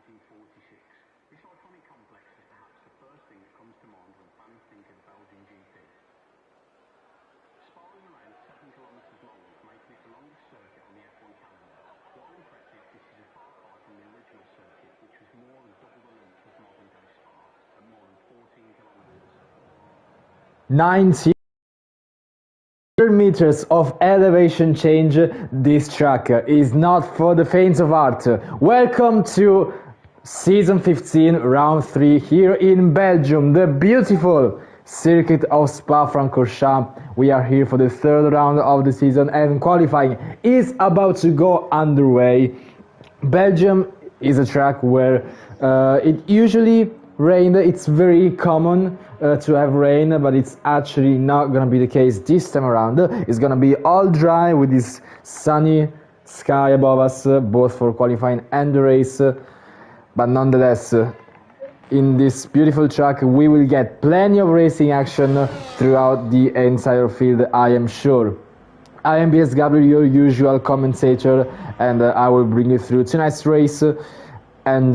1946. This iconic complex is perhaps the first thing that comes to mind when fans think of the Belgian GP. Spa is around 7 kilometres long, making it the longest circuit on the F1 calendar. While impressive, this is a far cry from the original circuit, which was more than double the length of modern-day Spa, at more than 14 kilometres. 90 meters of elevation change. This track is not for the faint of heart. Welcome to season 15, round 3 here in Belgium, the beautiful circuit of Spa-Francorchamps. We are here for the third round of the season and qualifying is about to go underway. Belgium is a track where it usually rains. It's very common to have rain, but it's actually not gonna be the case this time around. It's gonna be all dry with this sunny sky above us, both for qualifying and the race. But nonetheless, in this beautiful track, we will get plenty of racing action throughout the entire field, I am sure. I am BS Gabriel, your usual commentator, and I will bring you through tonight's race. And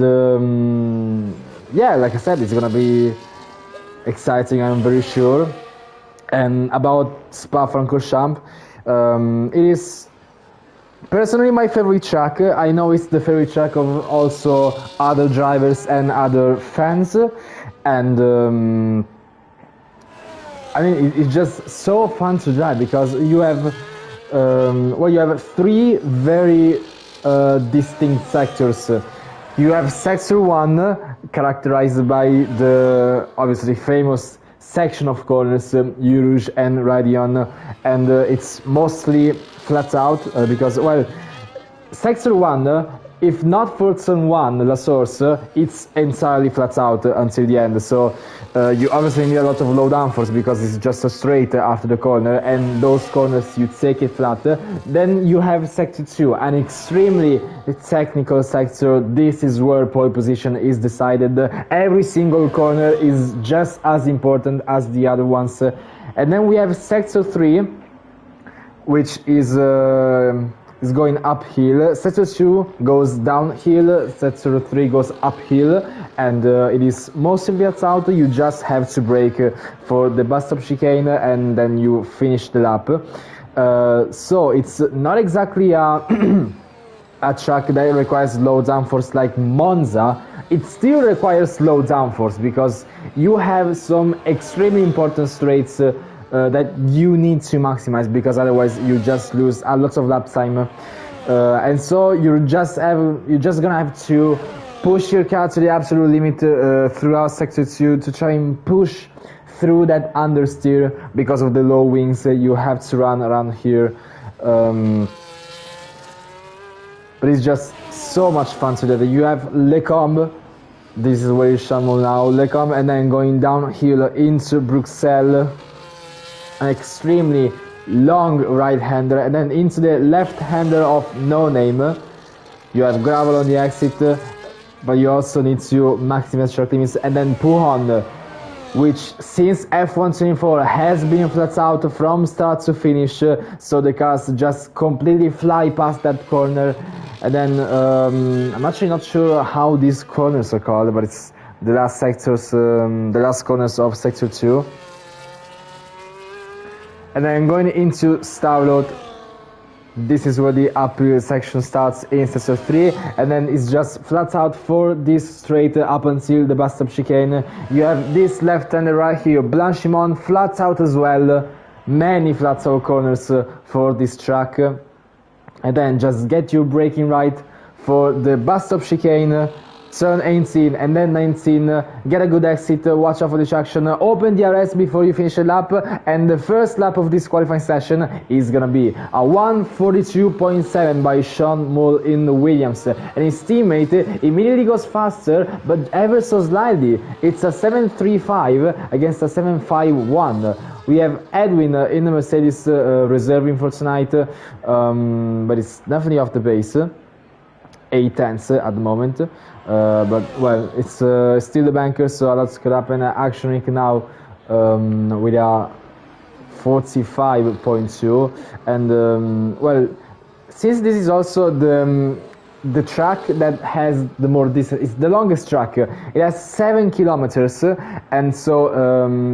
yeah, like I said, it's gonna be exciting, I'm very sure. And about Spa-Francorchamps, it is personally my favorite track. I know it's the favorite track of also other drivers and other fans, and I mean it's just so fun to drive because you have you have three very distinct sectors. You have sector 1, characterized by the obviously famous section of corners, Eau Rouge and Raidillon, and it's mostly flat out because, well, sector 1, if not for turn 1, La Source, it's entirely flat out until the end. So you obviously need a lot of low downforce because it's just a straight after the corner, and those corners you take it flat. Then you have sector 2, an extremely technical sector. This is where pole position is decided. Every single corner is just as important as the other ones. And then we have sector 3, which is going uphill. Sector 2 goes downhill, sector 3 goes uphill, and it is mostly flat out. You just have to brake for the bus stop chicane and then you finish the lap. So it's not exactly a track that requires low downforce like Monza. It still requires low downforce because you have some extremely important straights that you need to maximize, because otherwise you just lose a lot of lap time, and so you're just gonna have to push your car to the absolute limit throughout sector 2 to try and push through that understeer because of the low wings. You have to run around here, but it's just so much fun to do. You have Les Combes. This is where you shamble now, Les Combes, and then going downhill into Bruxelles, an extremely long right-hander, and then into the left-hander of No Name. You have gravel on the exit, but you also need to maximize track limits. And then Pouhon, which since F124 has been flat out from start to finish, so the cars just completely fly past that corner. And then I'm actually not sure how these corners are called, but it's the last sectors, the last corners of sector 2. And then going into Stavelot, this is where the uphill section starts in sector 3, and then it's just flat out for this straight up until the bus stop chicane. You have this left-hander right here, Blanchimont, flat out as well. Many flat out corners for this track. And then just get your braking right for the bus stop chicane. Turn 18 and then 19, get a good exit, watch out for the traction, open the RS before you finish a lap, and the first lap of this qualifying session is gonna be a 1:42.7 by Sean Mull in Williams, and his teammate immediately goes faster, but ever so slightly. It's a 7.35 against a 7.51. We have Edwin in the Mercedes reserving for tonight, but it's definitely off the pace. 8/10 at the moment, but well, it's still the banker, so a lot could happen. Action Week now with a 45.2, and well, since this is also the the track that has the more distance. It's the longest track. It has 7 kilometers, and so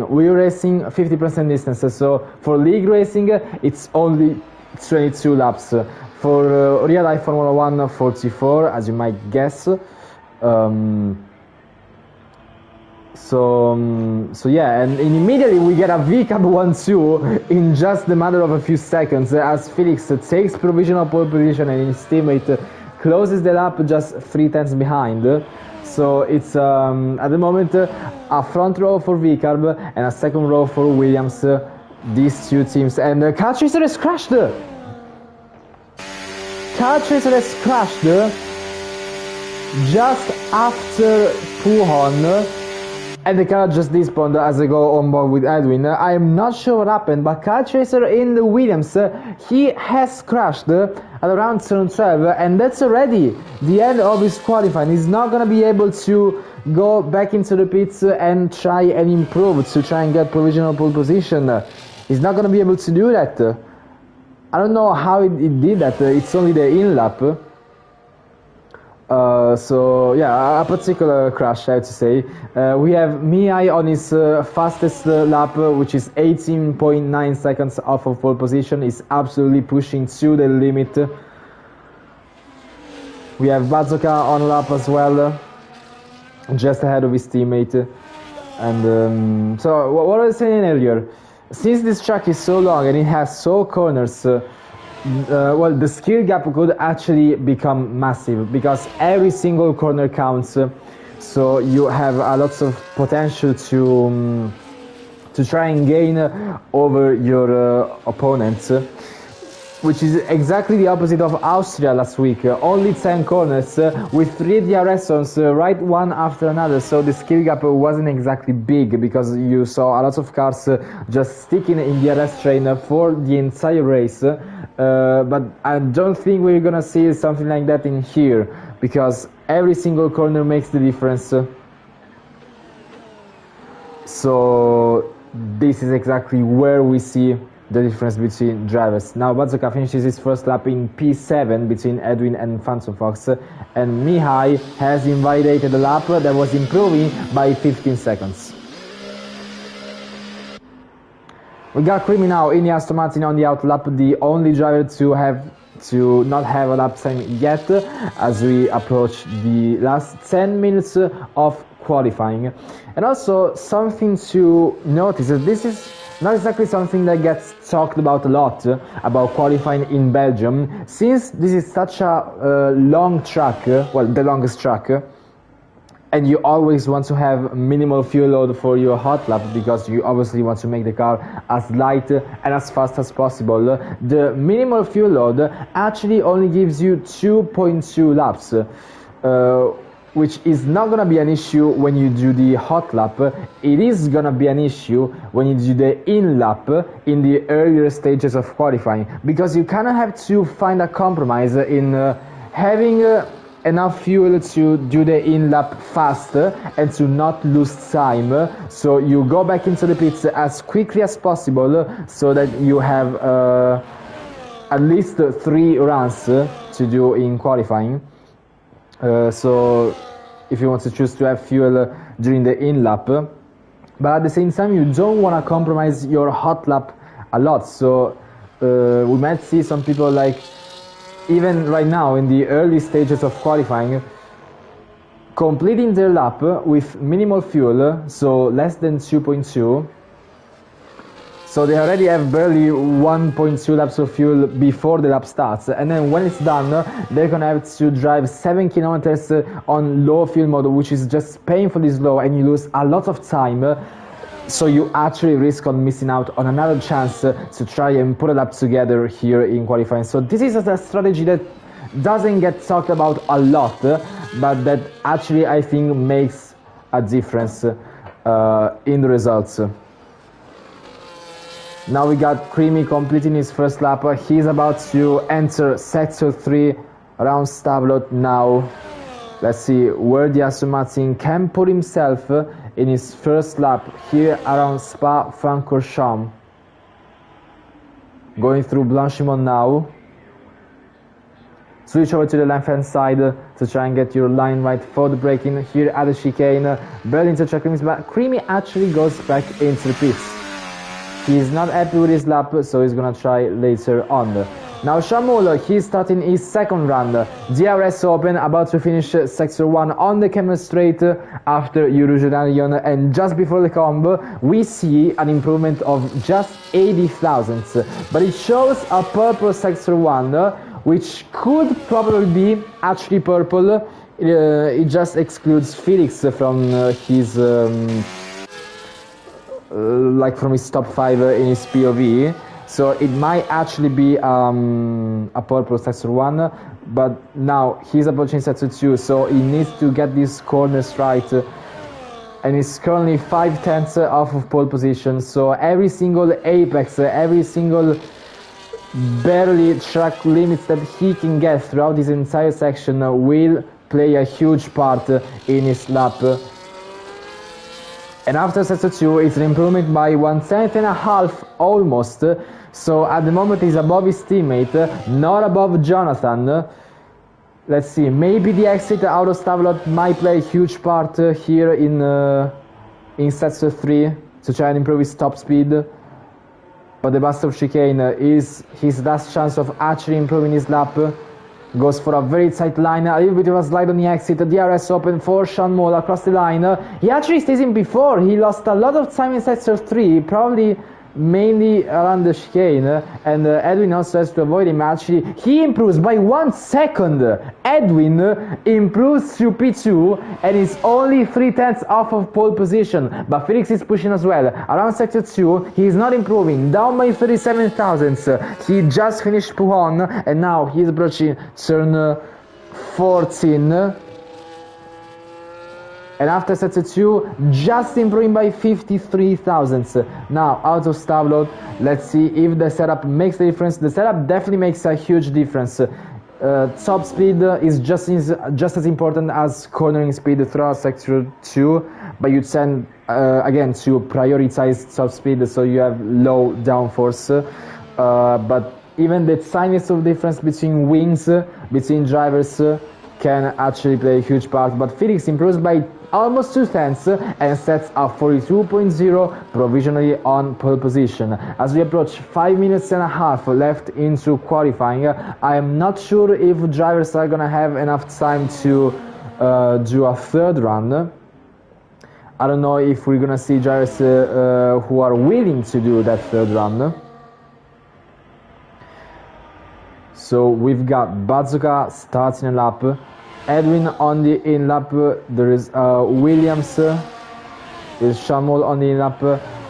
we're racing 50% distance. So for league racing, it's only 22 laps. For real life Formula 1, 44, as you might guess. So yeah, and immediately we get a VCAP 1-2 in just the matter of a few seconds, as Felix takes provisional pole position and his teammate closes the lap just 3 tenths behind. So it's at the moment a front row for VCAP and a second row for Williams, these two teams. And Car Chaser has crashed! Car Chaser has crashed just after Pujon. And the car just despawned as I go on board with Edwin. I am not sure what happened, but Car Chaser in the Williams, he has crashed at around turn 12, and that's already the end of his qualifying. He's not going to be able to go back into the pits and try and improve, to try and get provisional pole position. He's not going to be able to do that. I don't know how it did that. It's only the in-lap. So yeah, a particular crash, I have to say. We have Mihai on his fastest lap, which is 18.9 seconds off of pole position. He's absolutely pushing to the limit. We have Bazooka on lap as well, just ahead of his teammate. And so what I was saying earlier, since this track is so long and it has so corners, well, the skill gap could actually become massive, because every single corner counts. So you have a lot of potential to try and gain over your opponents, which is exactly the opposite of Austria last week. Only 10 corners with 3 DRS zones right one after another, so the skill gap wasn't exactly big, because you saw a lot of cars just sticking in the DRS train for the entire race. But I don't think we're gonna see something like that in here, because every single corner makes the difference. So this is exactly where we see the difference between drivers. Now Bazooka finishes his first lap in P7 between Edwin and Phantom Fox, and Mihai has invalidated a lap that was improving by 15 seconds. We got Creamy now in the Aston Martin on the out lap, the only driver to not have a lap time yet, as we approach the last 10 minutes of qualifying. And also something to notice, that this is not exactly something that gets talked about a lot, about qualifying in Belgium, since this is such a long track, well, the longest track, and you always want to have minimal fuel load for your hot lap, because you obviously want to make the car as light and as fast as possible. The minimal fuel load actually only gives you 2.2 laps, which is not going to be an issue when you do the hot lap. It is going to be an issue when you do the in lap in the earlier stages of qualifying, because you kind of have to find a compromise in having enough fuel to do the in-lap fast and to not lose time. So you go back into the pits as quickly as possible, so that you have at least 3 runs to do in qualifying. So if you want to choose to have fuel during the in-lap, but at the same time you don't want to compromise your hot lap a lot. So we might see some people, like even right now in the early stages of qualifying, completing their lap with minimal fuel, so less than 2.2. So they already have barely 1.2 laps of fuel before the lap starts, and then when it's done, they're gonna have to drive 7 kilometers on low fuel mode, which is just painfully slow, and you lose a lot of time. So you actually risk on missing out on another chance to try and put a lap together here in qualifying. So this is a strategy that doesn't get talked about a lot, but that actually I think makes a difference in the results. Now we got Creamy completing his first lap. He's about to enter sector 3 around Stablot now. Let's see where the Aston Martin can put himself in his first lap here around Spa-Francorchamps. Going through Blanchimont now. switch over to the left hand side to try and get your line right for the braking here at the chicane. Barely into track limits, but Creamy actually goes back into the pits. He's not happy with his lap, so he's gonna try later on. Now Shamul, he's starting his second run. DRS open, about to finish sector 1 on the camera straight after Eurogenion, and just before the combo we see an improvement of just 80 thousandths, but it shows a purple sector 1, which could probably be actually purple. It just excludes Felix from his from his top 5 in his POV, so it might actually be a purple sector 1, but now he's approaching sector 2, so he needs to get these corners right, and he's currently 5/10 off of pole position, so every single apex, every single barely track limits that he can get throughout this entire section will play a huge part in his lap. And after sector 2, it's an improvement by 1/10.5 almost. So at the moment he's above his teammate, not above Jonathan. Let's see, maybe the exit out of Stavelot might play a huge part here in sector 3 to try and improve his top speed. But the Bastard Chicane is his last chance of actually improving his lap. Goes for a very tight line, a little bit of a slide on the exit, DRS open for Sean Moll across the line. He actually stays in before, he lost a lot of time in sector 3, probably mainly around the chicane, and Edwin also has to avoid him. Actually, he improves by 1 second. Edwin improves through P2 and is only 3/10 off of pole position, but Felix is pushing as well. Around sector 2, he is not improving, down by 37 thousandths. He just finished Puhon, and now he's approaching turn 14. And after sector 2, just improving by 53 thousandths. Now out of Stavelot, let's see if the setup makes the difference. The setup definitely makes a huge difference. Top speed is just as important as cornering speed throughout sector 2, but you tend again to prioritize top speed so you have low downforce. But even the tiniest of difference between wings, between drivers, can actually play a huge part. But Felix improves by almost 2/10 and sets a 42.0 provisionally on pole position. As we approach 5 minutes and a half left into qualifying, I am not sure if drivers are gonna have enough time to do a third run. I don't know if we're gonna see drivers who are willing to do that third run. So we've got Bazooka starting a lap, Edwin on the in lap, there is Williams, there's Shamol on the in lap,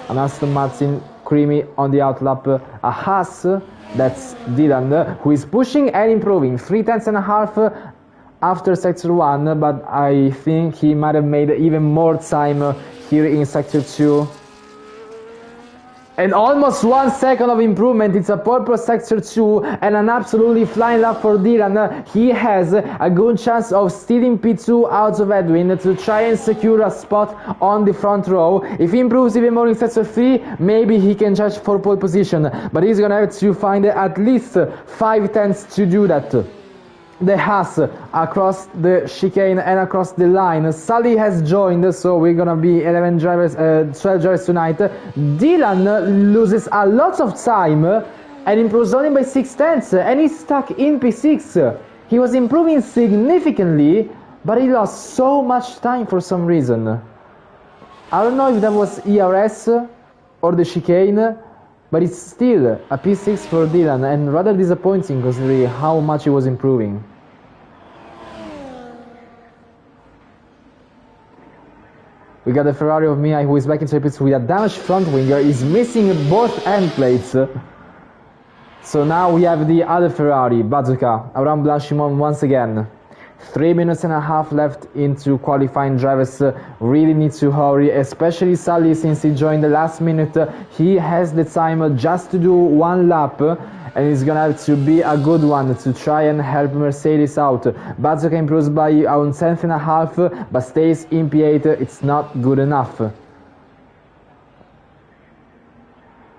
and Aston Martin, Creamy on the out lap, a Haas, that's Dylan, who is pushing and improving, 3/10.5 after sector 1, but I think he might have made even more time here in sector 2. And almost 1 second of improvement. It's a purple sector 2 and an absolutely flying lap for Dylan. He has a good chance of stealing P2 out of Edwin to try and secure a spot on the front row. If he improves even more in sector 3, maybe he can judge for pole position, but he's gonna have to find at least 5/10 to do that. The Haas across the chicane and across the line. Sully has joined, so we're gonna be 12 drivers tonight. Dylan loses a lot of time and improves only by 6/10, and he's stuck in P6. He was improving significantly, but he lost so much time for some reason. I don't know if that was ERS or the chicane, but it's still a P6 for Dylan, and rather disappointing considering how much he was improving. We got the Ferrari of Mia, who is back into the pits with a damaged front wing. He's missing both end plates. So now we have the other Ferrari, Bazooka, around Blanchimont once again. 3 minutes and a half left into qualifying. Drivers really need to hurry, especially Sully, since he joined the last minute. He has the time just to do 1 lap, and it's gonna have to be a good one to try and help Mercedes out. Bazooka improves by a 1/10.5, but stays in P8. It's not good enough.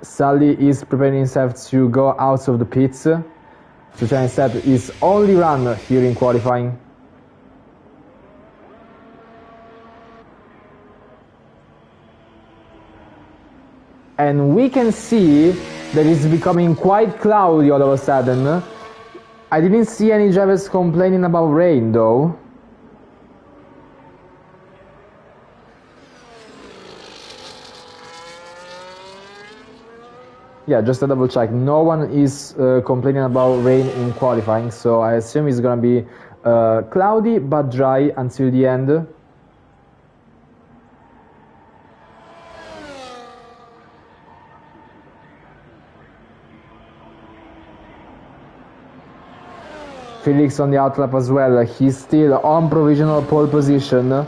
Sully is preparing himself to go out of the pits. to try and set his only run here in qualifying. And we can see that it's becoming quite cloudy all of a sudden. I didn't see any drivers complaining about rain though. Yeah, just a double check. No one is complaining about rain in qualifying, so I assume it's gonna be cloudy but dry until the end. Felix on the outlap as well. He's still on provisional pole position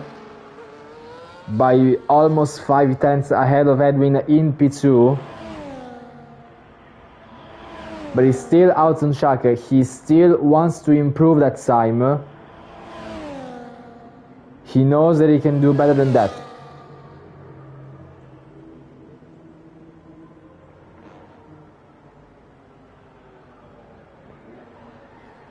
by almost 5 tenths ahead of Edwin in P2. But he's still out on track. He still wants to improve that time. He knows that he can do better than that.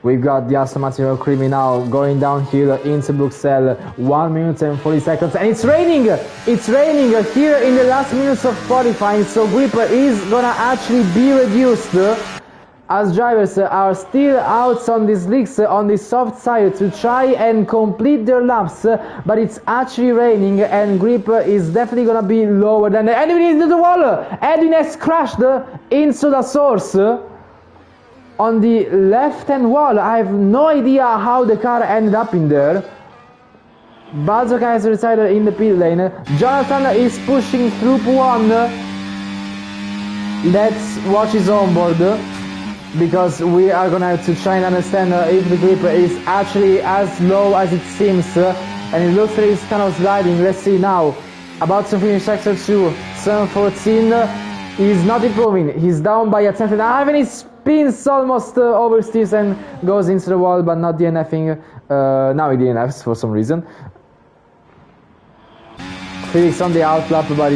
We've got the Aston Martin Creamy now going downhill into Bruxelles, 1 minute and 40 seconds, and it's raining! It's raining here in the last minutes of qualifying, so grip is gonna actually be reduced as drivers are still out on these slicks on the soft side to try and complete their laps, but it's actually raining and grip is definitely gonna be lower than Edwin into the wall! Edwin has crashed into the source on the left-hand wall. I have no idea how the car ended up in there. Balzoka has retired in the pit lane. Jonathan is pushing through P1. Let's watch his onboard, because we are gonna have to try and understand if the grip is actually as low as it seems, and it looks like it's kind of sliding. Let's see now. About to finish sector 2, 7:14. He's not improving. He's down by a tenth and a half, and he spins almost oversteers and goes into the wall, but not DNFing. Now he DNFs for some reason. Felix on the outlap, but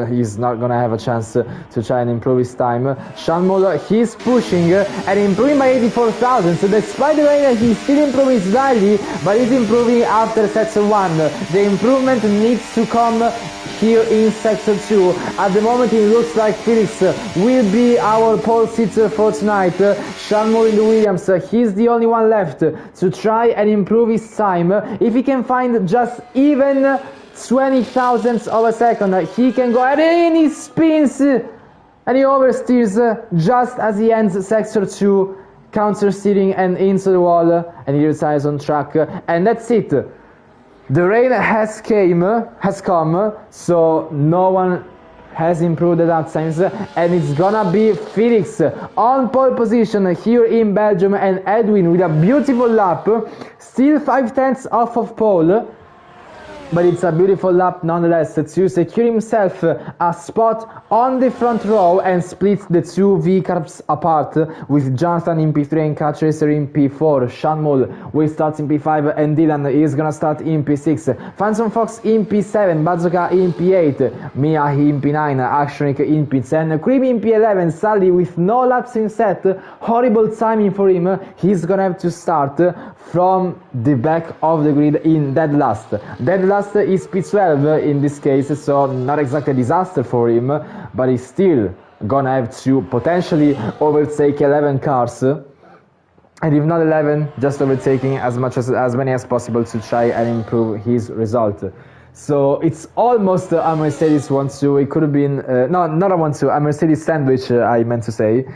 he's not gonna have a chance to try and improve his time. Sean Muller, he's pushing and improving by 84,000. So despite the rain, he's still improving slightly, but he's improving after sector 1. The improvement needs to come here in sector 2. At the moment, it looks like Felix will be our pole sitter for tonight. Sean Muller in the Williams, he's the only one left to try and improve his time. If he can find just even 20 thousandths of a second, he can go ahead and he spins and he oversteers just as he ends sector 2, counter steering and into the wall, and he retires on track, and that's it. The rain has come, so no one has improved the lap times, and it's gonna be Felix on pole position here in Belgium, and Edwin with a beautiful lap, still 5 tenths off of pole. But it's a beautiful lap nonetheless to secure himself a spot on the front row and split the two V-cars apart, with Jonathan in P3 and Catch Racer in P4. Sean Mull will start in P5 and Dylan is gonna start in P6. Phantom Fox in P7, Bazooka in P8, Mia in P9, Actionik in P10, Creamy in P11, Sally with no laps in set, horrible timing for him. He's gonna have to start from the back of the grid in dead last. Dead last is P12 in this case, so not exactly a disaster for him, but he's still gonna have to potentially overtake 11 cars, and if not 11, just overtaking as many as possible to try and improve his result. So it's almost a Mercedes 1-2. It could have been no, not a 1-2, a Mercedes sandwich, I meant to say.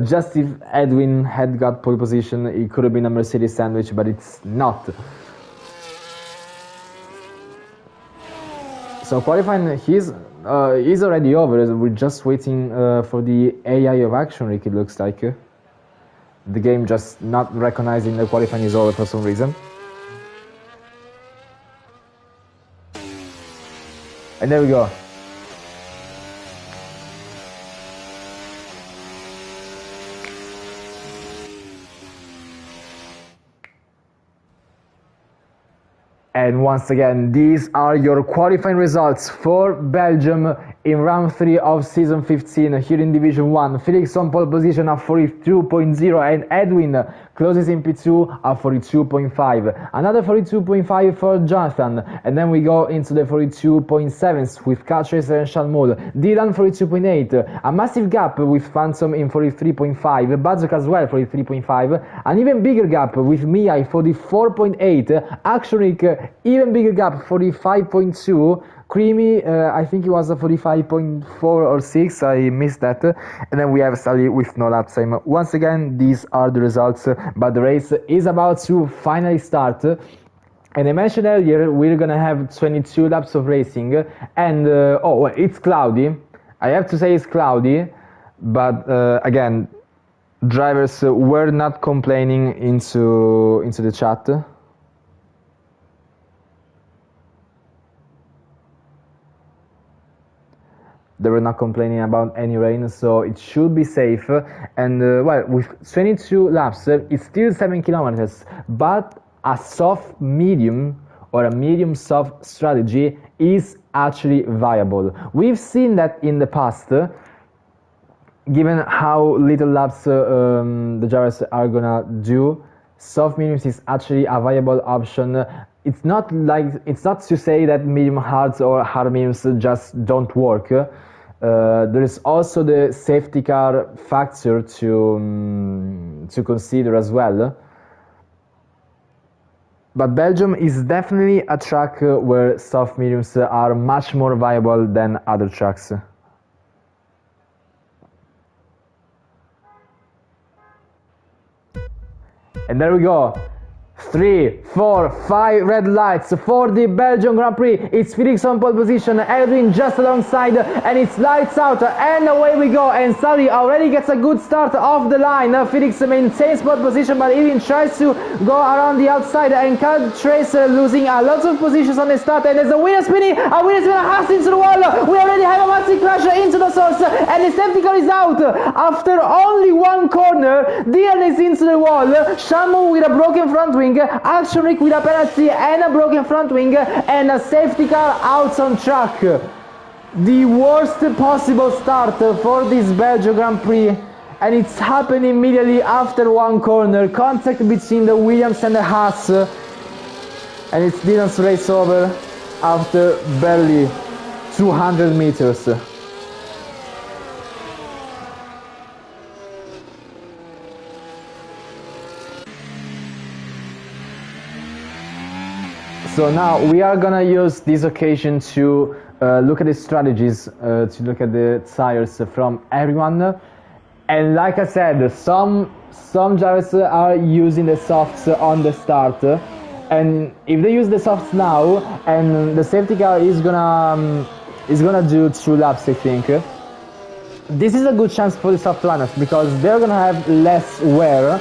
Just if Edwin had got pole position, it could have been a Mercedes sandwich, but it's not. So qualifying, he's already over. We're just waiting for the AI of Action Rick, it looks like. The game just not recognizing the qualifying is over for some reason. And there we go. And once again, these are your qualifying results for Belgium in round 3 of season 15 here in Division 1. Felix on pole position at 42.0 and Edwin closes in P2 at 42.5. Another 42.5 for Jonathan, and then we go into the 42.7s with Cat Tracer and Shalmul. Dylan 42.8, a massive gap with Phantom in 43.5, Bazzook as well 43.5, an even bigger gap with Mia 44.8, Actionic even bigger gap 45.2, Creamy, I think it was a 45.4 or 6, I missed that, and then we have Sally with no lap time. Once again, these are the results, but the race is about to finally start. And I mentioned earlier, we're gonna have 22 laps of racing, and oh, it's cloudy. I have to say it's cloudy, but again, drivers were not complaining into the chat. They were not complaining about any rain, so it should be safe. And well, with 22 laps, it's still 7 kilometers, but a soft medium or a medium soft strategy is actually viable. We've seen that in the past, given how little laps the drivers are gonna do, soft mediums is actually a viable option. It's not to say that medium hards or hard mediums just don't work. There is also the safety car factor to consider as well. But Belgium is definitely a track where soft mediums are much more viable than other tracks. And there we go. 3, 4, 5 red lights for the Belgian Grand Prix. It's Felix on pole position, Edwin just alongside, and it's lights out, and away we go. And Sally already gets a good start off the line. Felix maintains pole position, but Edwin tries to go around the outside, and Cat Tracer losing a lot of positions on the start. And there's a winner spinning, has into the wall. We already have a massive crash into the source, and the safety car is out after only one corner. Dylan is into the wall. Shamu with a broken front wing. Actionic with a penalty and a broken front wing, and a safety car out on track. The worst possible start for this Belgian Grand Prix, and it's happened immediately after one corner. Contact between the Williams and the Haas, and it's Dylan's race over after barely 200 meters. So now we are gonna use this occasion to look at the strategies, to look at the tires from everyone. And like I said, some drivers are using the softs on the start, and if they use the softs now, and the safety car is gonna do 2 laps, I think. This is a good chance for the soft runners because they're gonna have less wear.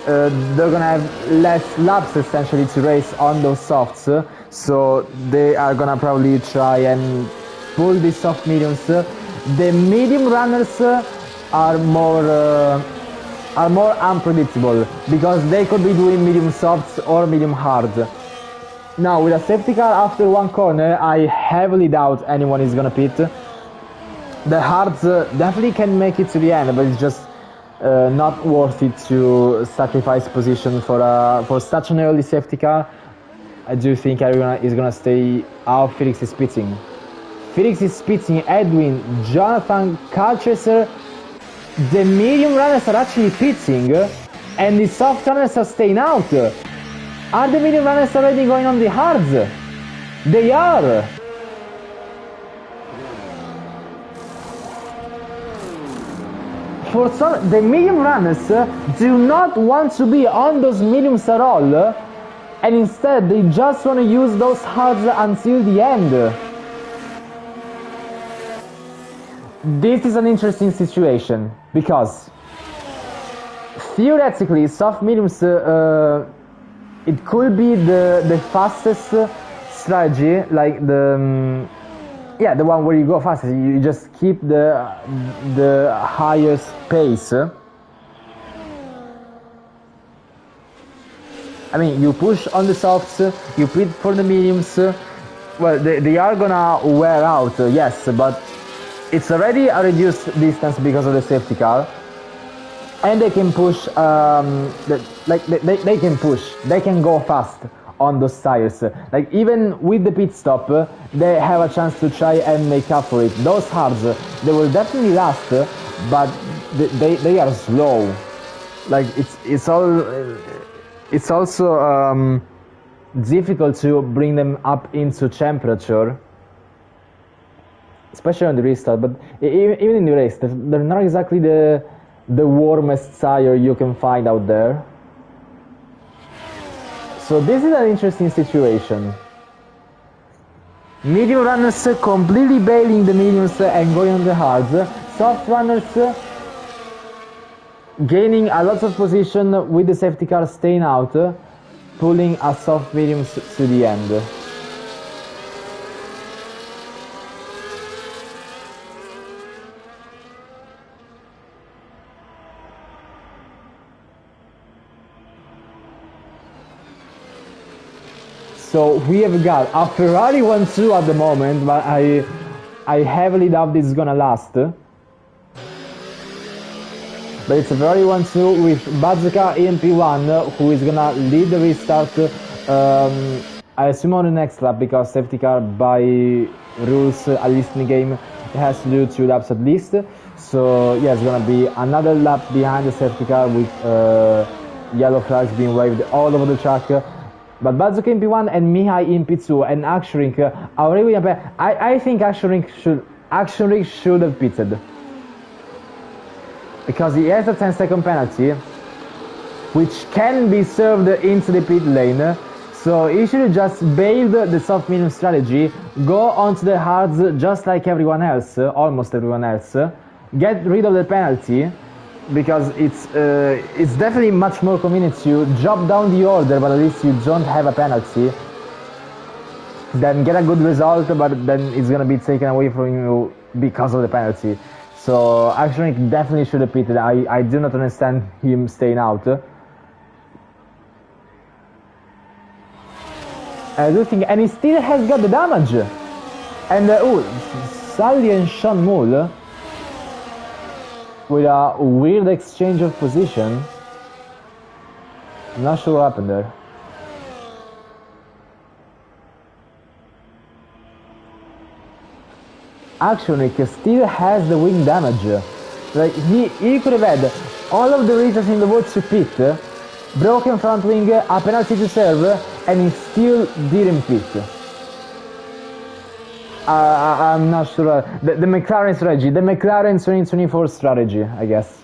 They're gonna have less laps essentially to race on those softs, so they are gonna probably try and pull these soft mediums. The medium runners are more unpredictable because they could be doing medium softs or medium hard. Now with a safety car after one corner, I heavily doubt anyone is gonna pit. The hards definitely can make it to the end, but it's just not worth it to sacrifice position for such an early safety car. I do think everyone is gonna stay out. Felix is pitting. Edwin, Jonathan, Cat Tracer. The medium runners are actually pitting, and the soft runners are staying out. Are the medium runners already going on the hards? They are. For some, the medium runners do not want to be on those mediums at all, and instead they just want to use those hards until the end. This is an interesting situation because theoretically soft mediums it could be the fastest strategy, like the one where you go fastest. You just keep the highest pace. I mean, you push on the softs, you pit for the mediums. Well, they are gonna wear out, yes, but it's already a reduced distance because of the safety car, and they can push. They can push. They can go fast on those tires. Like even with the pit stop, they have a chance to try and make up for it. Those hards, they will definitely last, but they are slow. Like it's also difficult to bring them up into temperature, especially on the restart. But even in the race, they're not exactly the warmest tire you can find out there. So this is an interesting situation. Medium runners completely bailing the mediums and going on the hards. Soft runners gaining a lot of position with the safety car staying out, pulling a soft mediums to the end. So we have got a Ferrari 1-2 at the moment, but I heavily doubt this is gonna last. But it's a Ferrari 1-2 with Bazooka EMP1, who is gonna lead the restart, I assume on the next lap, because safety car by rules, at least in the game, it has to do 2 laps at least. So yeah, it's gonna be another lap behind the safety car with yellow flags being waved all over the track. But Bazooka MP1 and Mihai MP2 and Actionrink are already in a I think Actionrink should have pitted, because he has a 10-second penalty which can be served into the pit lane. So he should have just bailed the soft medium strategy, go onto the hards just like everyone else, almost everyone else, get rid of the penalty, because it's definitely much more convenient to drop down the order, but at least you don't have a penalty, then get a good result, but then it's gonna be taken away from you because of the penalty. So actually definitely should have pitted. I do not understand him staying out. I do think, and he still has got the damage. And Sully and Sean Mull with a weird exchange of position. I'm not sure what happened there. Actually, he still has the wing damage. Like he could have had all of the reasons in the world to pit, broken front wing, a penalty to serve, and he still didn't pit. I'm not sure. The McLaren strategy, the McLaren 2024 strategy, I guess.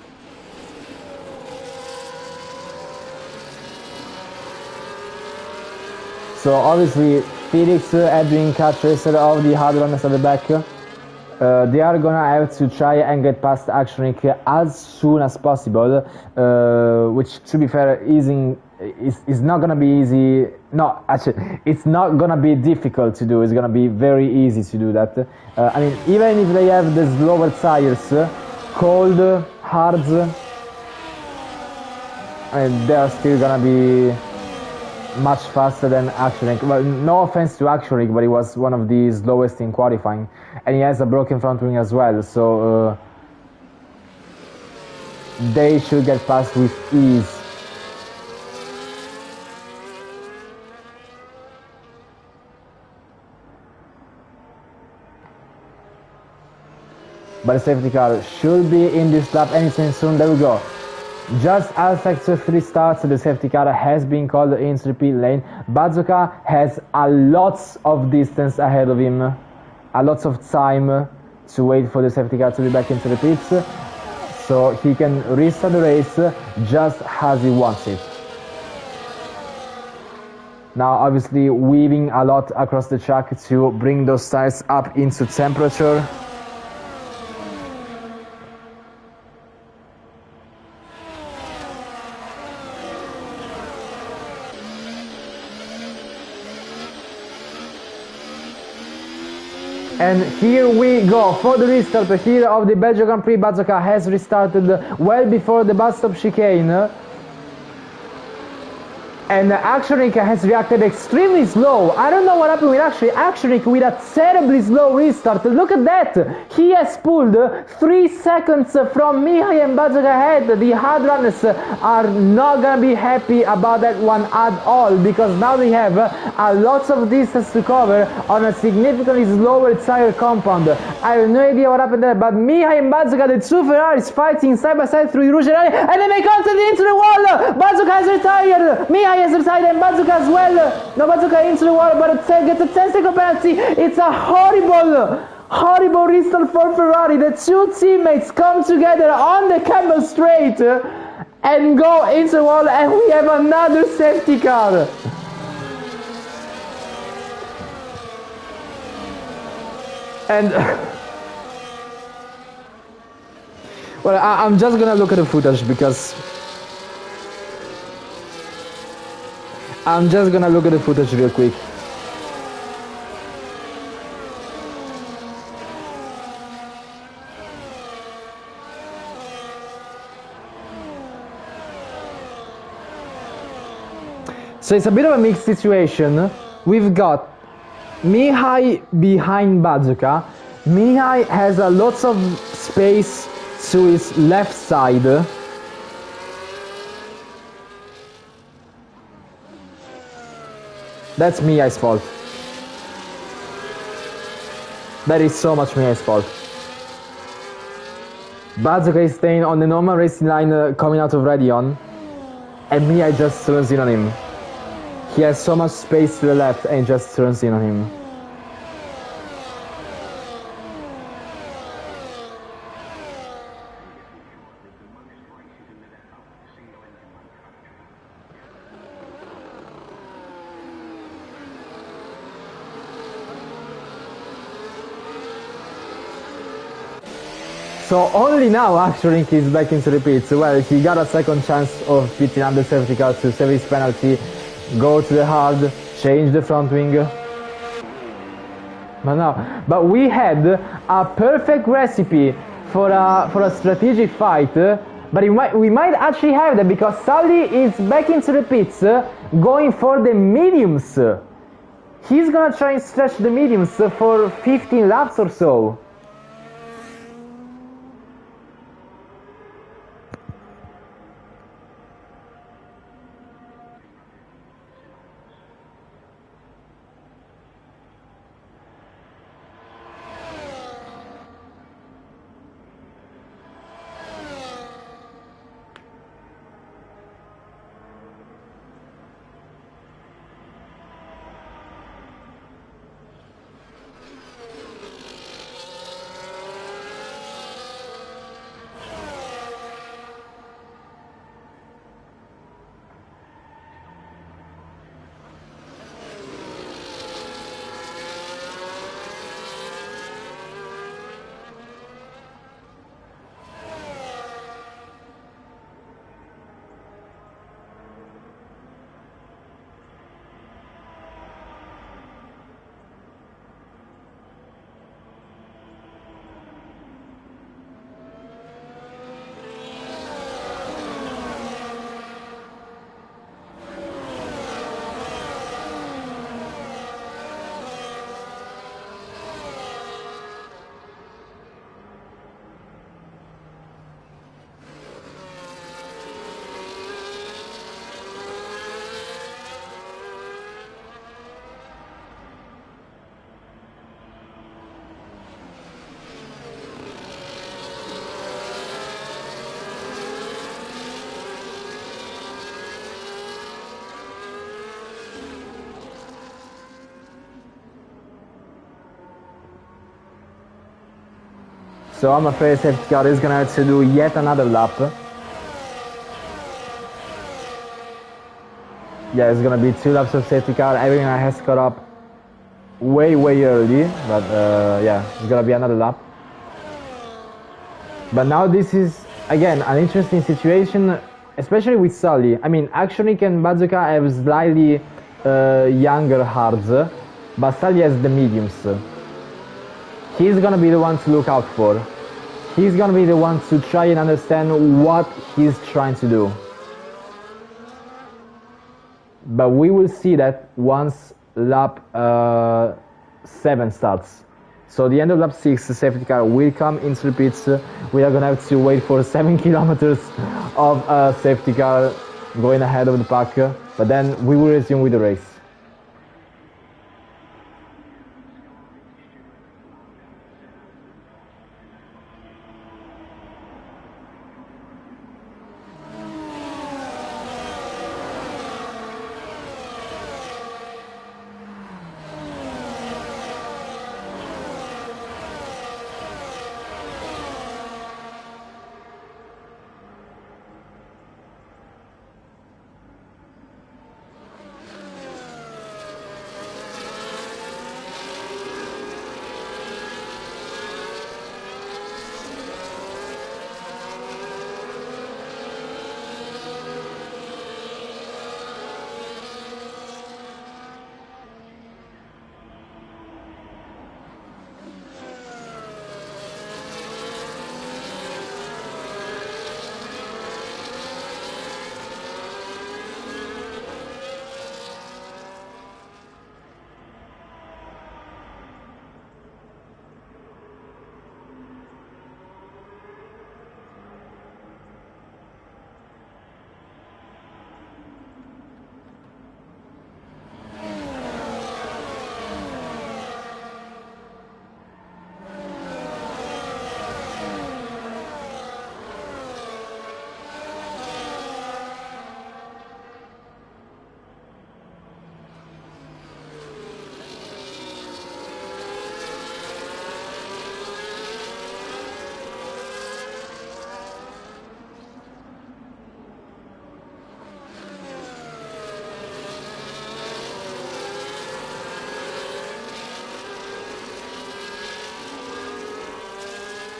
So obviously, Felix, Edwin, Kat, Tracer, all the hard runners at the back, they are gonna have to try and get past Actionric as soon as possible, which, to be fair, is not gonna be easy. No, actually, it's not gonna be difficult to do. It's gonna be very easy to do that. I mean, even if they have the slower tires, cold, hards, I mean, they are still gonna be much faster than Actionric. Well, no offense to Actionric, but he was one of the slowest in qualifying, and he has a broken front wing as well. So they should get past with ease. But the safety car should be in this lap anytime soon. There we go. Just as Sector 3 starts, the safety car has been called into the pit lane. Bazooka has a lot of distance ahead of him, a lot of time to wait for the safety car to be back into the pits, so he can restart the race just as he wants it. Now obviously weaving a lot across the track to bring those tires up into temperature. And here we go for the restart here of the Belgium Grand Prix. Bazooka has restarted well before the bus stop chicane. And Actionik has reacted extremely slow. I don't know what happened with Actionik with a terribly slow restart. Look at that! He has pulled 3 seconds from Mihai and Bazooka ahead. The hard runners are not gonna be happy about that one at all, because now they have a lots of distance to cover on a significantly slower tire compound. I have no idea what happened there, but Mihai and Bazooka, the two Ferraris, fighting side by side through the Rouge area, and then they constantly into the wall! Bazooka has retired! Mihai has retired, and Bazooka as well! No, Bazooka into the wall, but it gets a 10-second penalty! It's a horrible restart for Ferrari. The two teammates come together on the Campbell Straight and go into the wall, and we have another safety car! And well, I'm just gonna look at the footage because I'm just gonna look at the footage real quick. So it's a bit of a mixed situation. We've got Mihai behind Bazooka. Mihai has a lots of space to his left side. That's Mihai's fault. That is so much Mihai's fault. Bazooka is staying on the normal racing line coming out of Radion, and Mihai just turns in on him. He has so much space to the left and just turns in on him. So only now actually he's back into the pits. Well, he got a second chance of fitting under safety car to save his penalty, go to the hard, change the front wing. But we had a perfect recipe for a strategic fight, but we might actually have that because Sully is back into the pits, going for the mediums. He's gonna try and stretch the mediums for 15 laps or so. So I'm afraid safety car is gonna have to do yet another lap. Yeah, it's gonna be 2 laps of safety car. Everyone has caught up way early, but yeah, it's gonna be another lap. But now this is again an interesting situation, especially with Sully. I mean, Actionik and Bazooka have slightly younger hards, but Sully has the mediums. He's gonna be the one to look out for. He's gonna be the one to try and understand what he's trying to do. but we will see that once lap 7 starts. So the end of lap 6, the safety car will come into the pits. We are gonna have to wait for 7 kilometers of a safety car going ahead of the pack, but then we will resume with the race.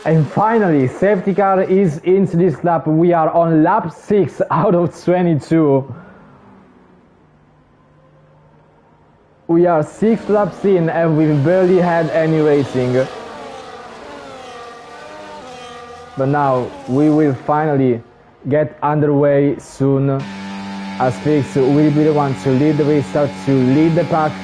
And finally, safety car is into this lap. We are on lap 6 out of 22. We are 6 laps in and we've barely had any racing. But now we will finally get underway soon, as Felix will be the one to lead the restart, to lead the pack.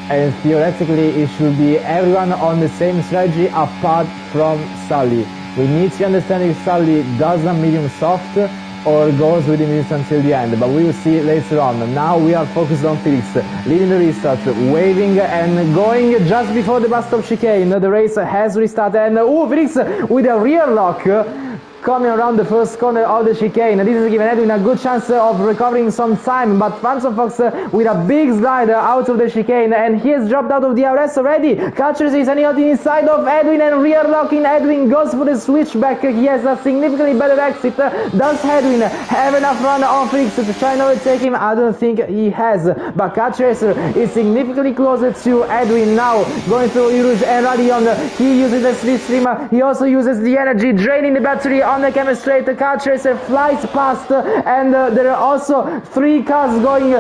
And theoretically it should be everyone on the same strategy apart from Sully. We need to understand if Sully does a medium soft or goes with the medium until the end, but we will see later on. Now we are focused on Felix leading the restart, waving and going just before the bus stop chicane. The race has restarted and Felix with a rear lock coming around the first corner of the chicane. This has given Edwin a good chance of recovering some time, but Phantom Fox with a big slide out of the chicane, and he has dropped out of the DRS already. Catchers is on the inside of Edwin and rear locking. Edwin goes for the switchback. He has a significantly better exit. Does Edwin have enough run on Felix to try and overtake him? I don't think he has, but Catchers is significantly closer to Edwin now, going through Rouge and Radion. He uses the slipstream. He also uses the energy, draining the battery on the camera straight. The car chaser flies past, and there are also 3 cars going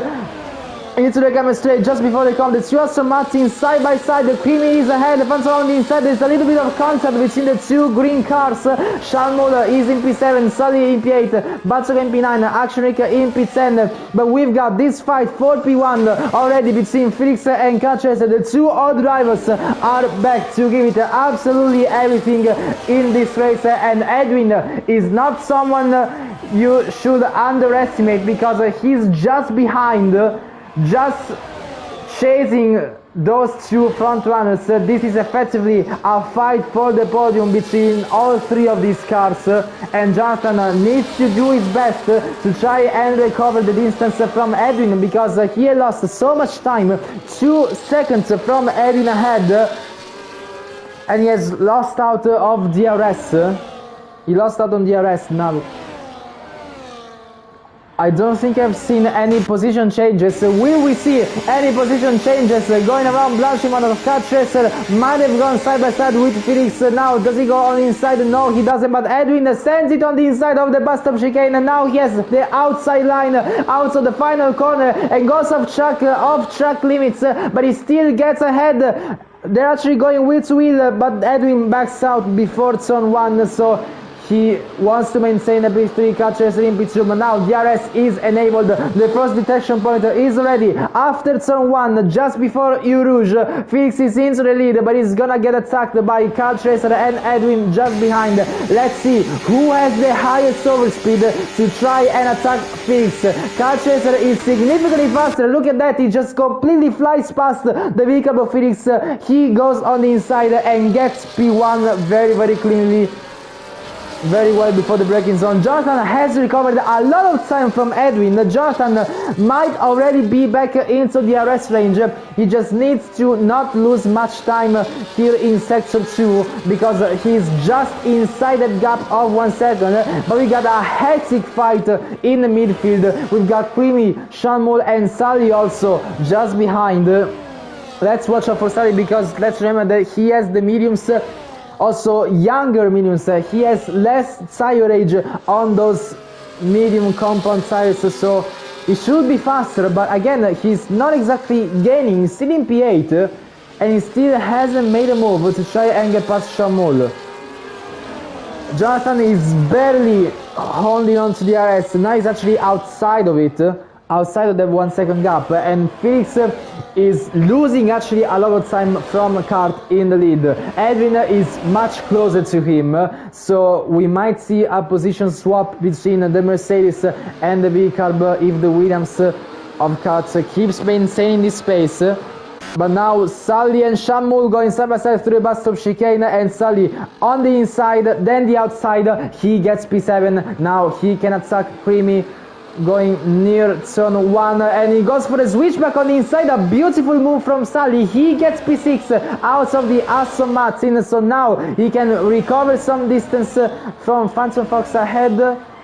into the camera straight just before they come. The two Aston Martin side by side. The Creamy is ahead, the Phantom on the inside. There's a little bit of contact between the 2 green cars. Charles Muller is in P7, Sully in P8, Batsuk in P9, Action Rick in P10. But we've got this fight for P1 already between Felix and Catchers. The 2 odd drivers are back to give it absolutely everything in this race, and Edwin is not someone you should underestimate, because he's just behind, just chasing those 2 front runners. This is effectively a fight for the podium between all 3 of these cars, and Jonathan needs to do his best to try and recover the distance from Edwin, because he had lost so much time, 2 seconds from Edwin ahead, and he has lost out of DRS. He lost out on DRS now. I don't think I've seen any position changes. Will we see any position changes going around Blanchimon of Catchers? Might have gone side by side with Felix now. Does he go on the inside? No, he doesn't, but Edwin sends it on the inside of the bus stop chicane, and now he has the outside line out of the final corner and goes off track limits, but he still gets ahead. They're actually going wheel to wheel, but Edwin backs out before turn 1, so He wants to maintain a P3, Car Chaser in P2, but now DRS is enabled. The first detection pointer is ready. After turn 1, just before Eau Rouge, Felix is into the lead, but he's gonna get attacked by Car Chaser and Edwin just behind. Let's see who has the highest overspeed to try and attack Felix. Car Chaser is significantly faster. Look at that, he just completely flies past the vehicle of Felix. He goes on the inside and gets P1 very, very cleanly. Very well before the braking zone. Jonathan has recovered a lot of time from Edwin. Jonathan might already be back into the DRS range. He just needs to not lose much time here in sector 2 because he's just inside that gap of 1 second. But we got a hectic fight in the midfield. We've got Creamy, Shanmul and Sully also just behind. Let's watch out for Sully because let's remember that he has the mediums. Also younger mediums, he has less tire age on those medium compound tires, so he should be faster, but again he's not exactly gaining. He's still in P8 and he still hasn't made a move to try and get past Shamul. Jonathan is barely holding on to the RS, now he's actually outside of it, outside of that 1 second gap, and Felix is losing actually a lot of time from Kart in the lead. Edwin is much closer to him, so we might see a position swap between the Mercedes and the V-Carb if the Williams of Kart keeps maintaining this space. But now Sully and Shamul going side by side through a bus stop chicane, and Sully on the inside, then the outside, he gets P7, now he can attack Creamy going near turn 1 and he goes for a switchback on the inside. A beautiful move from Sully. He gets P6 out of the Aston Martin, so now he can recover some distance from Phantom Fox ahead.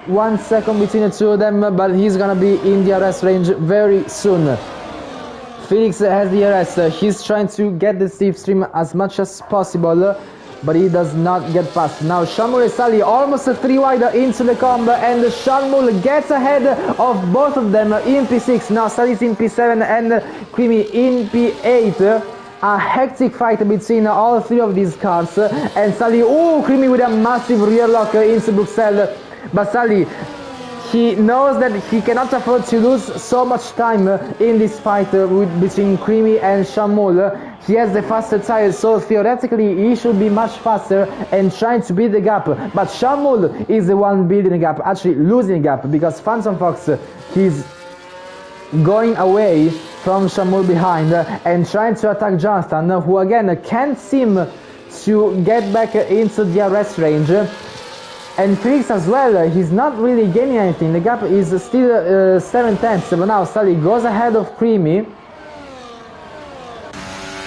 1 second between the two of them, but he's gonna be in the DRS range very soon. Felix has the DRS. He's trying to get the slipstream as much as possible, but he does not get past. Now Shamul and Sully almost 3 wide into the combo, and Shamul gets ahead of both of them in P6. Now Sully's in P7 and Creamy in P8. A hectic fight between all 3 of these cars, and Sully, Creamy with a massive rear lock into Bruxelles, but Sully, he knows that he cannot afford to lose so much time in this fight between Creamy and Shamul. He has the faster tires, so theoretically he should be much faster and trying to beat the gap. But Shamul is the one building the gap, actually losing the gap, because Phantom Fox, he's going away from Shamul behind and trying to attack Jonathan, who again can't seem to get back into the DRS range. And Felix as well, he's not really gaining anything. The gap is still 7 tenths, but now Sully goes ahead of Creamy.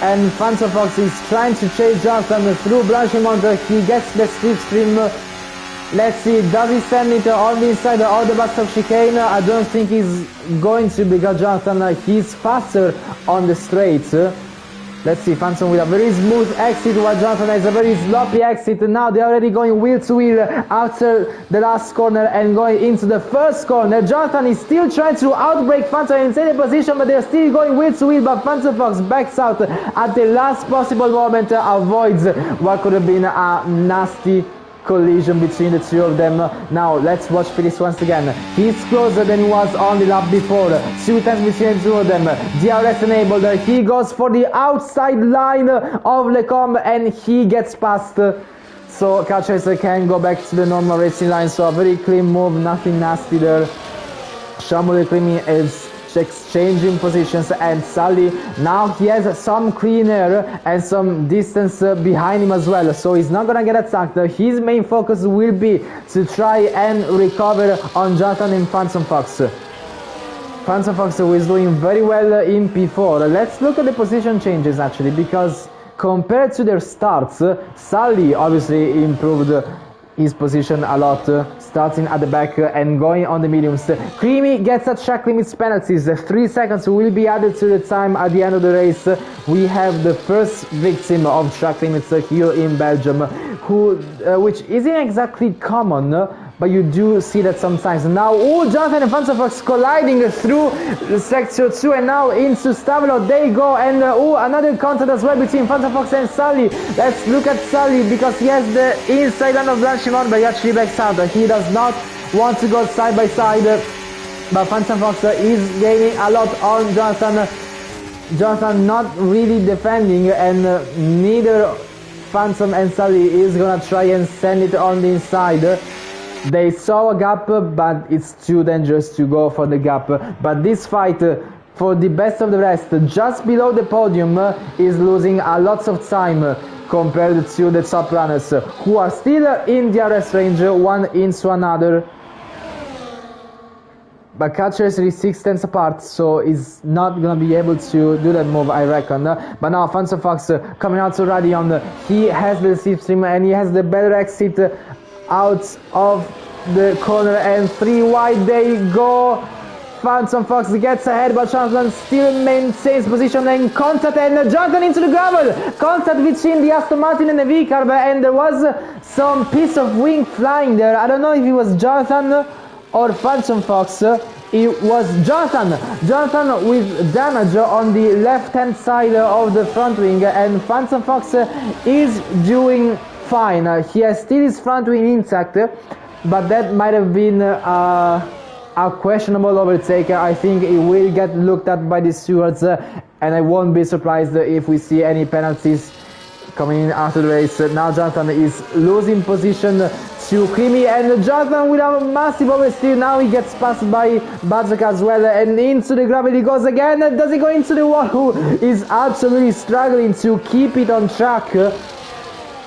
And Phantom Fox is trying to chase Jonathan through Blanchimont. He gets the slipstream. Let's see, does he send it on the inside of the bus of chicane? I don't think he's going to, because Jonathan, he's faster on the straights. Let's see, Phantom with a very smooth exit, while Jonathan has a very sloppy exit. Now they're already going wheel to wheel after the last corner and going into the first corner. Jonathan is still trying to outbrake Phantom in the position, but they're still going wheel to wheel, but Phantom Fox backs out at the last possible moment, avoids what could have been a nasty collision between the 2 of them. Now let's watch Felix once again. He's closer than he was on the lap before. 2 times between the 2 of them. DRS enabled. He goes for the outside line of Lecombe and he gets past. So Car Chaser can go back to the normal racing line. So a very clean move, nothing nasty there. Shamul and Creamy is exchanging positions, and Sully, now he has some clean air and some distance behind him as well, so he's not gonna get attacked. His main focus will be to try and recover on Jonathan and Phantom Fox. Phantom Fox who is doing very well in P4. Let's look at the position changes actually, because compared to their starts, Sully obviously improved his position a lot, starting at the back and going on the mediums. Creamy gets a track limits penalties. 3 seconds will be added to the time at the end of the race. We have the first victim of track limits here in Belgium, which isn't exactly common, but you do see that sometimes. Now, Jonathan and Van Fox colliding through sector 2, and now into Stavro they go, and another contact as well between Van Fox and Sully. Let's look at Sully, because he has the inside hand of Blanchimont, but he actually backs out. He does not want to go side by side, but Van Fox is gaining a lot on Jonathan. Jonathan not really defending, and neither Phantom and Sully is gonna try and send it on the inside. They saw a gap, but it's too dangerous to go for the gap. But this fight, for the best of the rest, just below the podium, is losing a lot of time compared to the top runners, who are still in the DRS range, one into another. But Catchers is 6 tenths apart, so he's not gonna be able to do that move, I reckon. But now Fancy Fox coming out to Radion. He has the slipstream and he has the better exit out of the corner, and 3 wide they go. Phantom Fox gets ahead, but Jonathan still maintains position, and contact, and Jonathan into the gravel. Contact between the Aston Martin and the V-Carb, and there was some piece of wing flying there. I don't know if it was Jonathan or Phantom Fox. It was Jonathan. Jonathan with damage on the left-hand side of the front wing, and Phantom Fox is doing fine. He has still his front wing intact, but that might have been a questionable overtake. I think it will get looked at by the stewards, and I won't be surprised if we see any penalties coming in after the race. Now Jonathan is losing position to Creamy, and Jonathan with a massive oversteer. Now he gets passed by Bazooka as well, and into the gravel he goes again. Does he go into the wall? Who is absolutely struggling to keep it on track.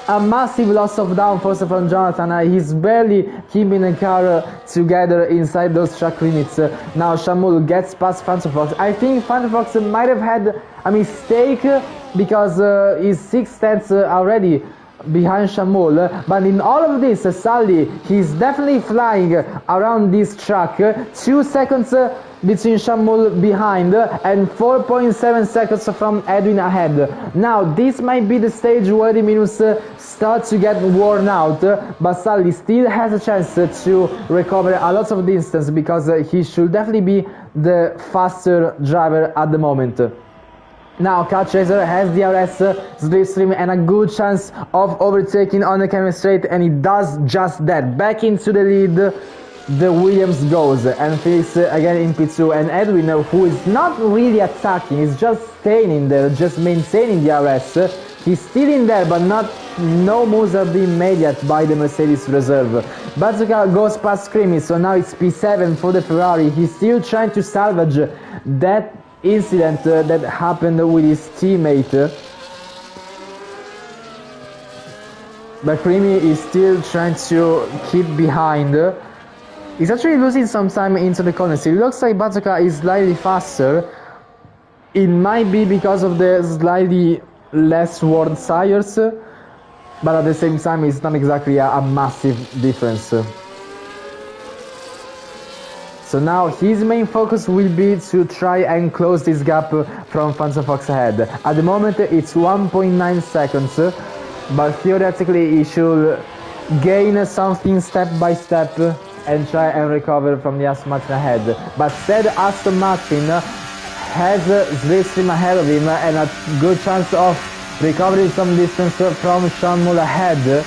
A massive loss of downforce from Jonathan. He's barely keeping the car together inside those track limits. Now Shamul gets past Phantom Fox. I think Phantom Fox might have had a mistake, because he's 6 tenths already behind Shamul. But in all of this, Sully, he's definitely flying around this track. 2 seconds between Shamul behind, and 4.7 seconds from Edwin ahead. Now this might be the stage where the minus start to get worn out, but Sully still has a chance to recover a lot of distance, because he should definitely be the faster driver at the moment. Now Cat Chaser has the RS slipstream and a good chance of overtaking on the Camel Straight, and he does just that. Back into the lead the Williams goes, and Felix again in P2, and Edwin, who is not really attacking, is just staying in there, just maintaining the RS. He's still in there, but no moves are being made yet by the Mercedes reserve. Bazooka goes past Creamy, so now it's P7 for the Ferrari. He's still trying to salvage that incident that happened with his teammate, but Creamy is still trying to keep behind. He's actually losing some time into the corners. It looks like Bazooka is slightly faster. It might be because of the slightly less worn tires, but at the same time it's not exactly a massive difference. So now his main focus will be to try and close this gap from Phantom Fox ahead. At the moment it's 1.9 seconds, but theoretically he should gain something step by step and try and recover from the Aston Martin ahead. But said Aston Martin has Slipstream ahead of him and a good chance of recovering some distance from Sean Mull ahead.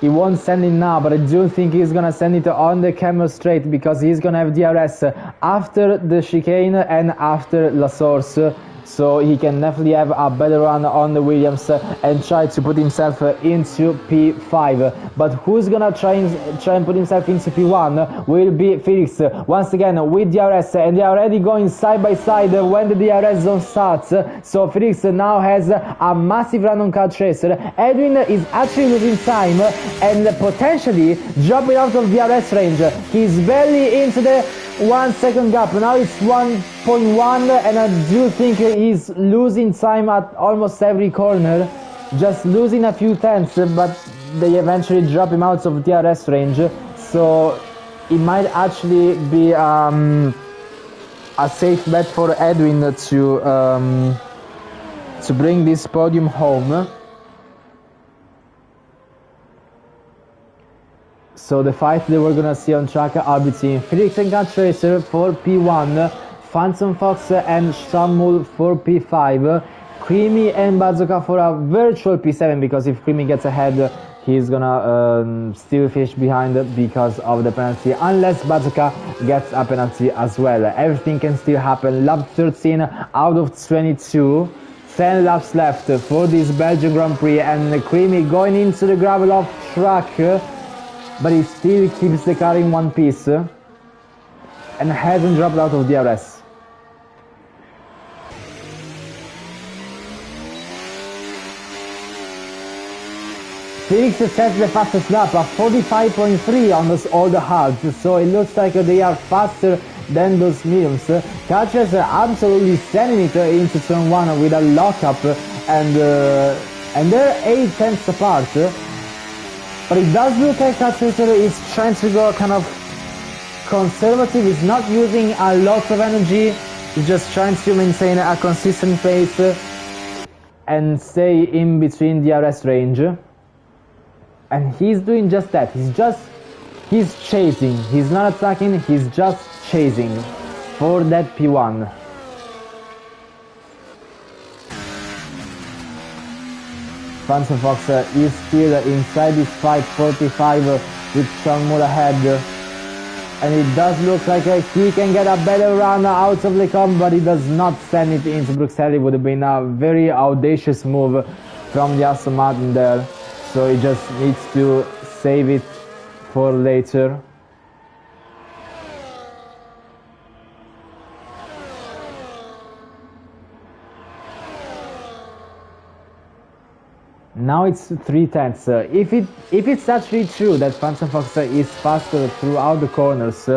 He won't send it now, but I do think he's gonna send it on the Camel Straight, because he's gonna have DRS after the chicane and after La Source, so he can definitely have a better run on the Williams and try to put himself into P5. But who's gonna try and put himself into P1 will be Felix, once again with DRS, and they are already going side by side when the DRS zone starts. So Felix now has a massive run on Car Chaser. Edwin is actually losing time and potentially dropping out of DRS range. He's barely into the 1 second gap. Now it's 1.1, and I do think he's losing time at almost every corner, just losing a few tenths, but they eventually drop him out of DRS range. So it might actually be a safe bet for Edwin to bring this podium home. So the fight that we're gonna see on track are between Felix and Cat Racer for P1, Phantom Fox and Shamul for P5, Creamy and Bazooka for a virtual P7, because if Creamy gets ahead, he's gonna still finish behind because of the penalty, unless Bazooka gets a penalty as well. Everything can still happen. Lap 13 out of 22. 10 laps left for this Belgian Grand Prix, and Creamy going into the gravel off track, but he still keeps the car in one piece and hasn't dropped out of DRS. Felix sets the fastest lap at 45.3 on all the hards, so it looks like they are faster than those mediums. Catchers are absolutely sending it into turn 1 with a lockup, and they're 8 tenths apart. But it does look like Catchers is trying to go kind of conservative. He's not using a lot of energy. He's just trying to maintain a consistent pace and stay in between DRS range. And he's doing just that. He's chasing. He's not attacking, he's just chasing for that P1. Phantom Fox is still inside this fight, 45 with Shamul ahead. And it does look like he can get a better run out of the comp, but he does not send it into Bruxelles. It would have been a very audacious move from the Aston Martin there. So he just needs to save it for later. Now it's 3 tenths. If it's actually true that Phantom Fox is faster throughout the corners,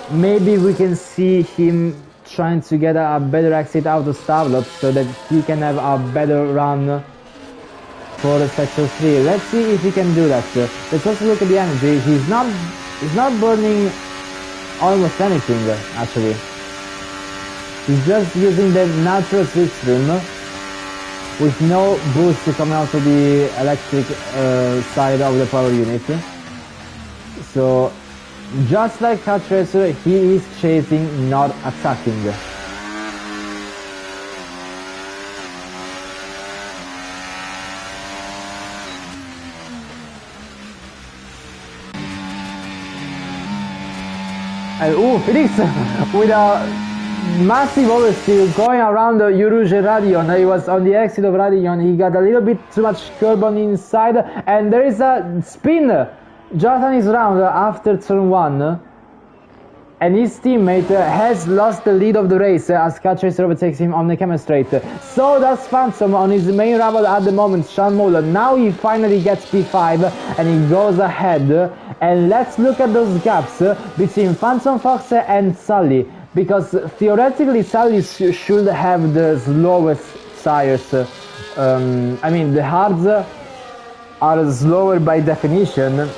maybe we can see him trying to get a better exit out of Starlot so that he can have a better run for sector 3. Let's see if he can do that. Let's also look at the energy. He's not burning almost anything actually. He's just using the natural slipstream with no boost coming out of the electric side of the power unit. So just like Cat Racer, he is chasing, not attacking. And Felix with a massive oversteer going around the Rouge Radion. He was on the exit of Radion. He got a little bit too much curb on the inside, and there is a spin. Jonathan is round after turn 1, and his teammate has lost the lead of the race as Cat Racer overtakes him on the camera straight. So does Phantom on his main rival at the moment, Sean Muller. Now he finally gets P5 and he goes ahead. And let's look at those gaps between Phantom Fox and Sully, because theoretically Sully should have the slowest tires. I mean, the hards are slower by definition,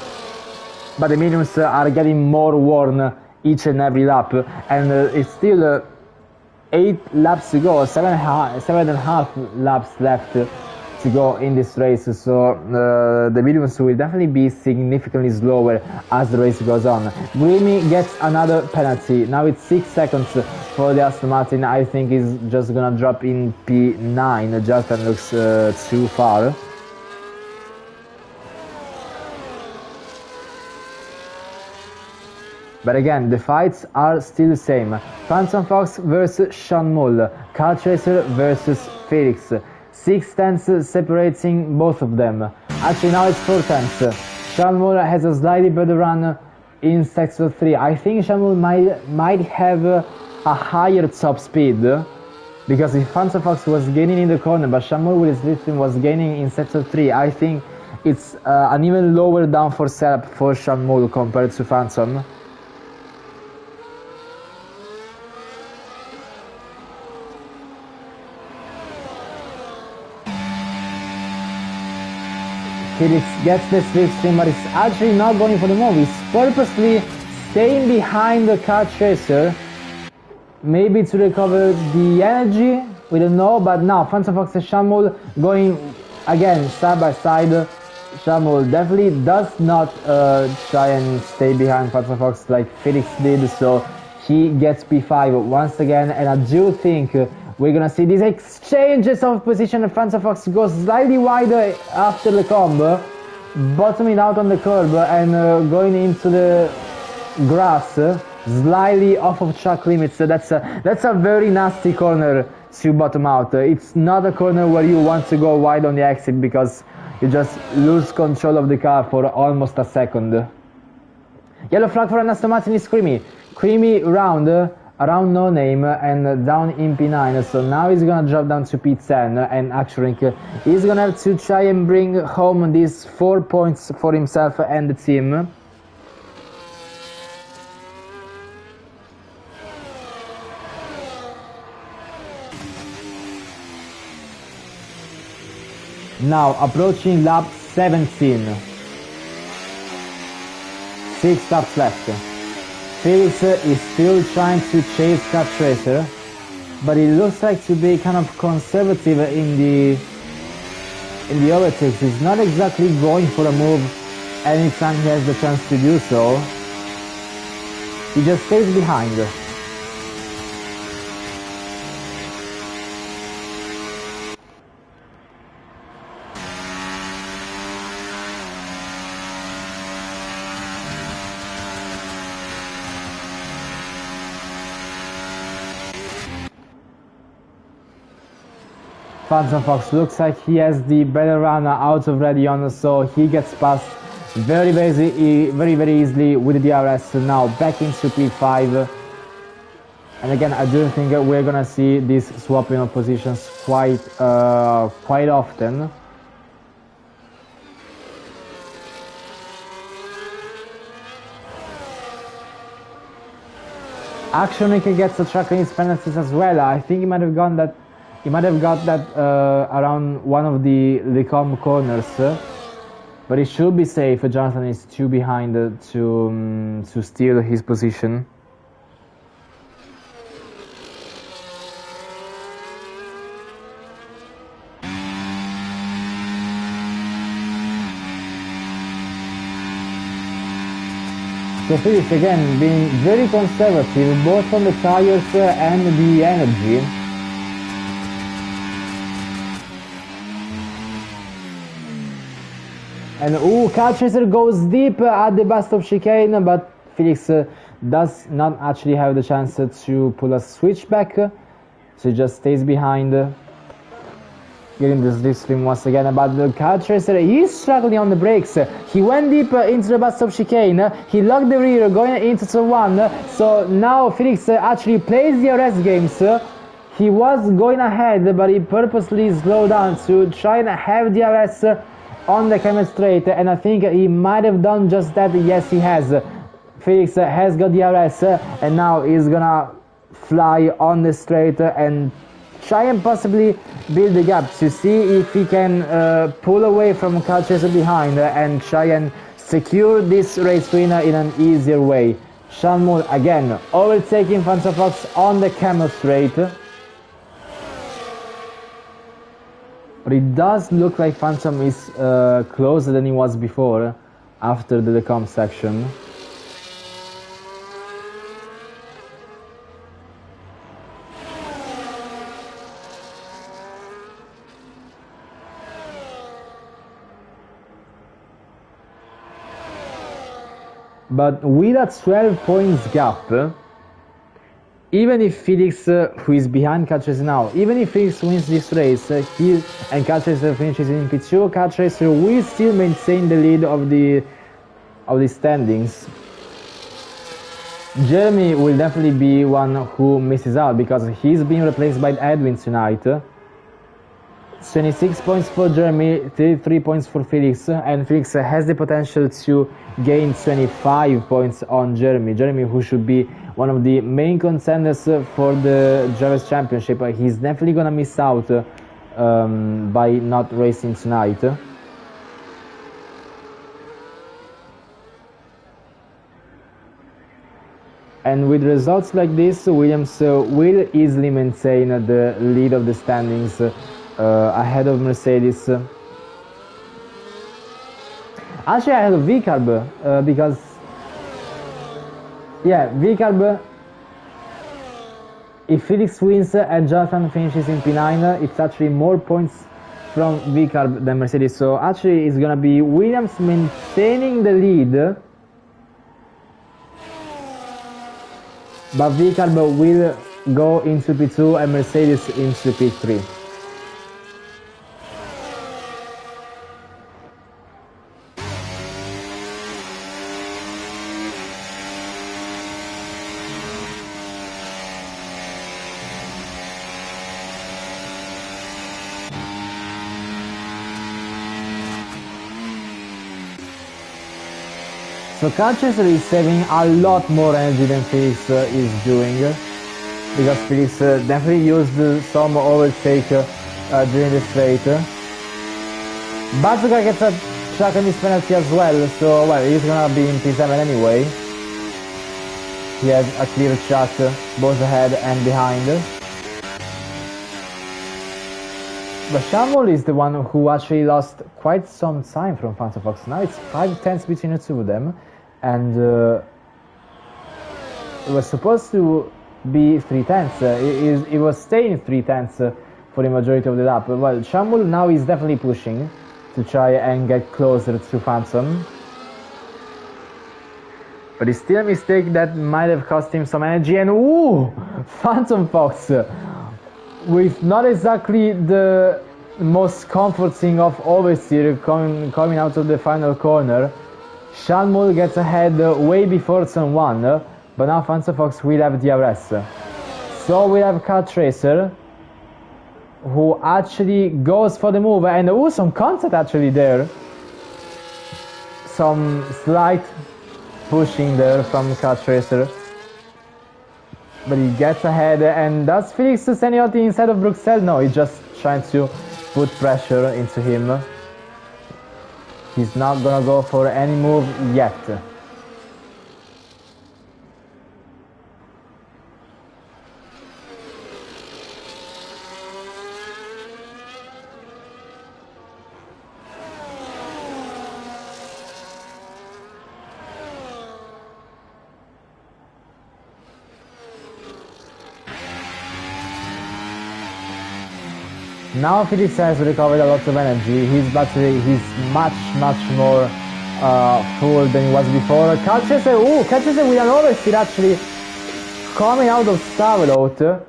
but the mediums are getting more worn each and every lap, and it's still 8 laps to go, 7.5 laps left to go in this race, so the mediums will definitely be significantly slower as the race goes on. Grimy gets another penalty. Now it's 6 seconds for the Aston Martin. I think he's just gonna drop in P9. Justin looks too far. But again, the fights are still the same. Phantom Fox versus Sean Mull, Cat Racer versus Felix. 6 tenths separating both of them. Actually now it's 4 tenths. Sean Mull has a slightly better run in sector 3. I think Sean Mull might have a higher top speed, because if Phantom Fox was gaining in the corner, but Sean Mull with his lifting was gaining in sector 3, I think it's an even lower downforce setup for Sean Mull compared to Phantom. Felix gets the slipstream, but it's actually not going for the move. He's purposely staying behind the Cat Chaser, maybe to recover the energy, we don't know. But now Phantom Fox and Shamul going again side by side. Shamul definitely does not try and stay behind Fatsa Fox like Felix did, so he gets P5 once again, and I do think we're gonna see these exchanges of position. Fatsa Fox goes slightly wider after the combo, bottoming out on the curb and going into the grass, slightly off of track limits. That's a very nasty corner to bottom out. It's not a corner where you want to go wide on the exit because you just lose control of the car for almost a second. Yellow flag for Ernesto Martinez Creamy. Creamy round, around no name and down in P9. So now he's gonna drop down to P10 and actually he's gonna have to try and bring home these 4 points for himself and the team. Now approaching lap 17. 6 laps left. Felix is still trying to chase Cat Tracer, but it looks like to be kind of conservative in the overtakes. He's not exactly going for a move anytime he has the chance to do so. He just stays behind. Phantom Fox looks like he has the better runner out of Radion, so he gets past very easily with the DRS. Now back into P5, and again I do think we're gonna see this swapping of positions quite often. Actually, he gets the track limits penalties as well. I think he might have got that around one of the Lecom corners, but it should be safe. Jonathan is too behind to steal his position. So Felix again being very conservative both on the tires and the energy. And Cat Chaser goes deep at the bus stop chicane, but Felix does not actually have the chance to pull a switchback, so he just stays behind, getting this slipstream once again. But the Cat Chaser, he's struggling on the brakes. He went deep into the bus stop chicane, he locked the rear going into turn 1, so now Felix actually plays the RS games. He was going ahead, but he purposely slowed down to try and have the RS on the camera straight, and I think he might have done just that. Yes, he has. Felix has got the RS, and now he's gonna fly on the straight and try and possibly build the gap to see if he can pull away from Cat Chaser behind and try and secure this race winner in an easier way. Shanmul again overtaking Phantom Fox on the camera straight. But it does look like Phantom is closer than he was before after the decomp section. But with a 12 points gap, even if Felix, who is behind Cat Chaser now, even if Felix wins this race, and Cat Chaser finishes in P2, Cat Chaser will still maintain the lead of the standings. Jeremy will definitely be one who misses out because he's being replaced by Edwin tonight. 26 points for Jeremy, 33 points for Felix, and Felix has the potential to gain 25 points on Jeremy. Jeremy, who should be one of the main contenders for the Drivers' Championship, he's definitely gonna miss out by not racing tonight. And with results like this, Williams will easily maintain the lead of the standings ahead of Mercedes. Actually, I have V-carb because, yeah, V-carb. If Felix wins and Jonathan finishes in P9, it's actually more points from V-carb than Mercedes. So actually, it's gonna be Williams maintaining the lead, but V-carb will go into P2 and Mercedes into P3. So Car Chaser is saving a lot more energy than Felix is doing, because Felix definitely used some overtake during the straight. Bazooka gets a track and miss penalty as well, so well, he's gonna be in P7 anyway. He has a clear track both ahead and behind. But Shamwell is the one who actually lost quite some time from Phantom Fox. Now it's 5 tenths between the two of them, and it was supposed to be 3 tenths. It was staying 3 tenths for the majority of the lap. Well, Shamwell now is definitely pushing to try and get closer to Phantom. But it's still a mistake that might have cost him some energy, and ooh! Phantom Fox! With not exactly the most comforting of oversteer coming out of the final corner. Shalmul gets ahead way before turn 1, but now Phantom Fox will have DRS. So we have Car Tracer, who actually goes for the move, and ooh, some contact actually there. Some slight pushing there from Car Tracer. But he gets ahead, and does Felix Seniority inside of Bruxelles? No, he's just trying to put pressure into him. He's not gonna go for any move yet. Now Felix has recovered a lot of energy. His battery is much more full than it was before. Car Chaser with an oversteer actually coming out of Stavelot.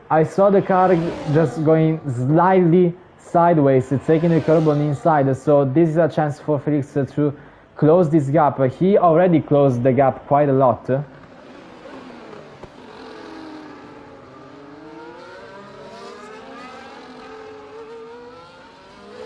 I saw the car just going slightly sideways, taking the curb on the inside, so this is a chance for Felix to close this gap. He already closed the gap quite a lot.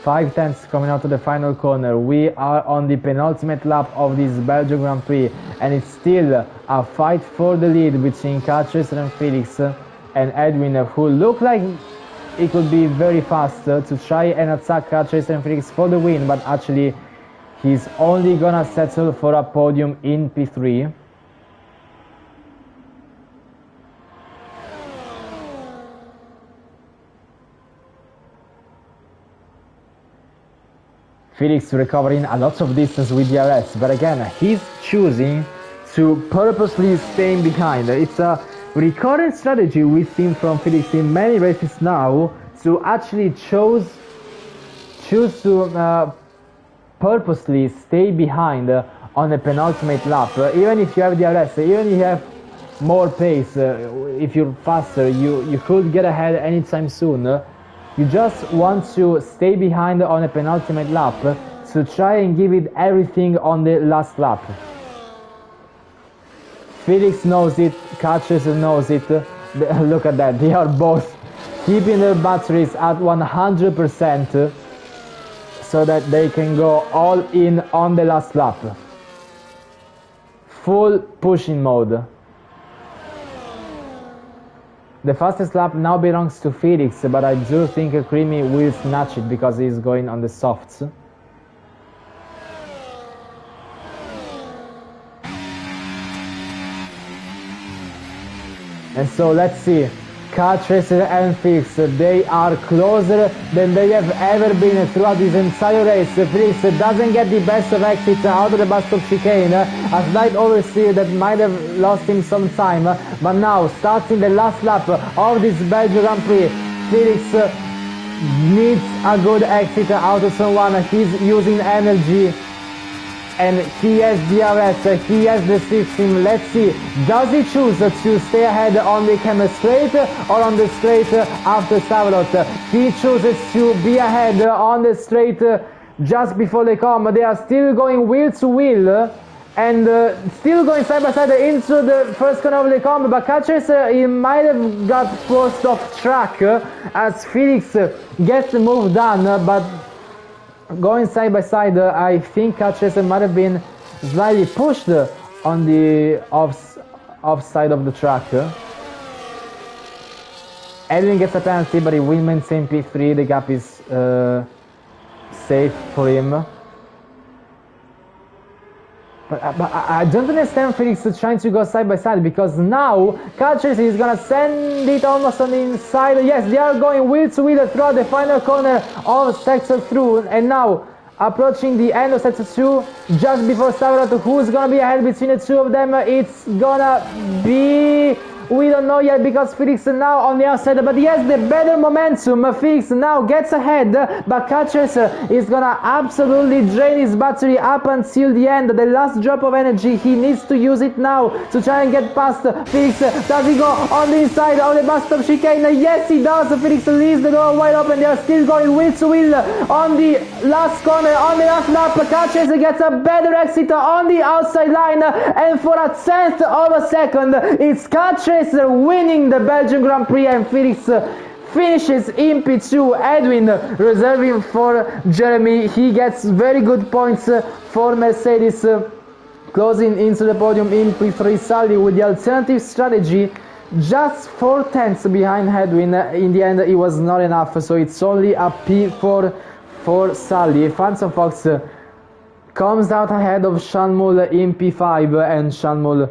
Five tenths coming out of the final corner. We are on the penultimate lap of this Belgium Grand Prix, and it's still a fight for the lead between Car Chaser and Felix and Edwin, who look like it could be very fast to try and attack Car Chaser and Felix for the win, but actually he's only gonna settle for a podium in P3. Felix recovering a lot of distance with DRS, but again, he's choosing to purposely stay behind. It's a recurrent strategy we've seen from Felix in many races now, to actually choose to purposely stay behind on the penultimate lap. Even if you have DRS, even if you have more pace, if you're faster, you could get ahead anytime soon. You just want to stay behind on a penultimate lap to try and give it everything on the last lap. Felix knows it, Car Chaser knows it. Look at that, they are both keeping their batteries at 100% so that they can go all in on the last lap. Full pushing mode. The fastest lap now belongs to Felix, but I do think Creamy will snatch it because he's going on the softs. And so let's see Car Chaser and Felix, they are closer than they have ever been throughout this entire race. Felix doesn't get the best of exits out of the bus stop chicane, a slight oversteer that might have lost him some time, but now starting the last lap of this Belgium Grand Prix, Felix needs a good exit out of someone. He's using energy and he has DRS, he has the system. Let's see, does he choose to stay ahead on the camera straight or on the straight after Savalot? He chooses to be ahead on the straight just before they come. They are still going wheel to wheel and still going side by side into the first corner of the comb, but Catchers he might have got forced off track as Felix gets the move done, but going side by side, I think Catchers might have been slightly pushed on the off side of the track. Edwin gets a penalty, but he will maintain P3. The gap is safe for him. But I don't understand Felix trying to go side by side, because now Catchers is gonna send it almost on the inside. Yes, they are going wheel to wheel throughout the final corner of sector 2, and now approaching the end of sector 2, just before Savarot, who's gonna be ahead between the two of them. It's gonna be, we don't know yet, because Felix now on the outside, but he has the better momentum. Felix now gets ahead, but Catchers is gonna absolutely drain his battery up until the end. The last drop of energy, he needs to use it now to try and get past Felix. Does he go on the inside of the bus stop chicane? Yes, he does. Felix leaves the door wide open. They are still going wheel to wheel on the last corner, on the last lap. Catchers gets a better exit on the outside line, and for a tenth of a second, it's Catchers winning the Belgian Grand Prix, and Felix finishes in P2. Edwin reserving for Jeremy. He gets very good points for Mercedes, closing into the podium in P3. Sully with the alternative strategy, just 4 tenths behind Edwin. In the end it was not enough, so it's only a P4 for Sully. Phantom Fox comes out ahead of Sean Mull in P5, and Sean Mull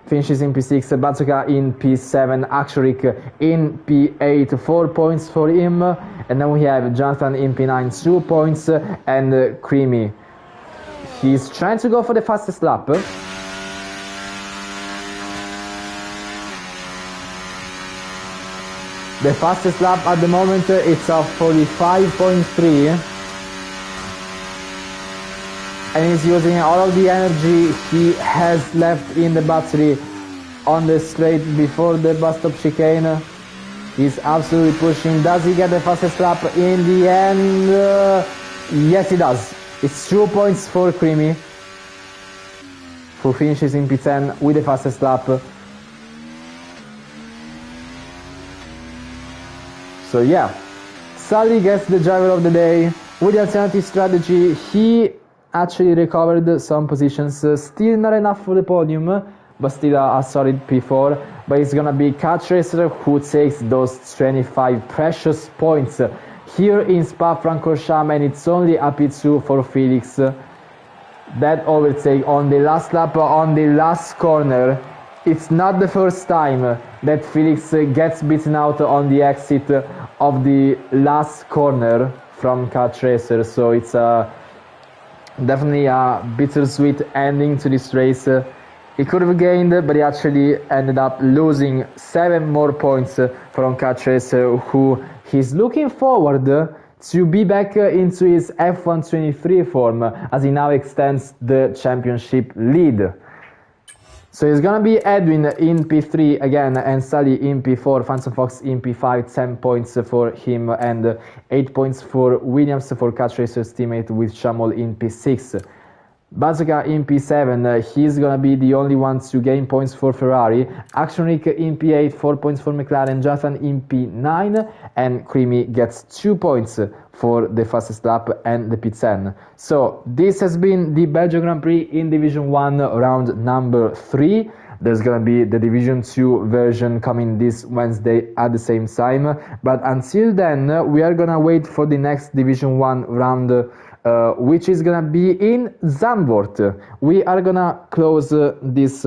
finishes in P6, Bazooka in P7, Aksharik in P8, 4 points for him. And then we have Jonathan in P9, 2 points, and Creamy. He's trying to go for the fastest lap. The fastest lap at the moment, it's a 45.3. And he's using all of the energy he has left in the battery on the straight before the bus stop chicane. He's absolutely pushing. Does he get the fastest lap in the end? Yes, he does. It's 2 points for Creamy, who finishes in P10 with the fastest lap. So yeah, Sully gets the driver of the day with the alternative strategy. He actually recovered some positions, still not enough for the podium, but still a solid P4. But it's gonna be Catch Racer who takes those 25 precious points here in Spa-Francorchamps, and it's only a P2 for Felix. That overtake on the last lap, on the last corner. It's not the first time that Felix gets beaten out on the exit of the last corner from Catch Racer, so it's definitely a bittersweet ending to this race. He could have gained, but he actually ended up losing 7 more points from Catch Racer, who he's looking forward to be back into his F1 23 form as he now extends the championship lead. So it's gonna be Edwin in P3 again, and Sully in P4, Phantom Fox in P5, 10 points for him, and 8 points for Williams, for Catch Racer's teammate, with Shamol in P6. Bazooka in P7, he's gonna be the only one to gain points for Ferrari. Actionric in P8, 4 points for McLaren, Jonathan in P9, and Creamy gets 2 points for the fastest lap and the P10. So this has been the Belgian Grand Prix in Division 1 round number 3. There's gonna be the Division 2 version coming this Wednesday at the same time, but until then we are gonna wait for the next Division 1 round, which is gonna be in Zandvoort. We are gonna close this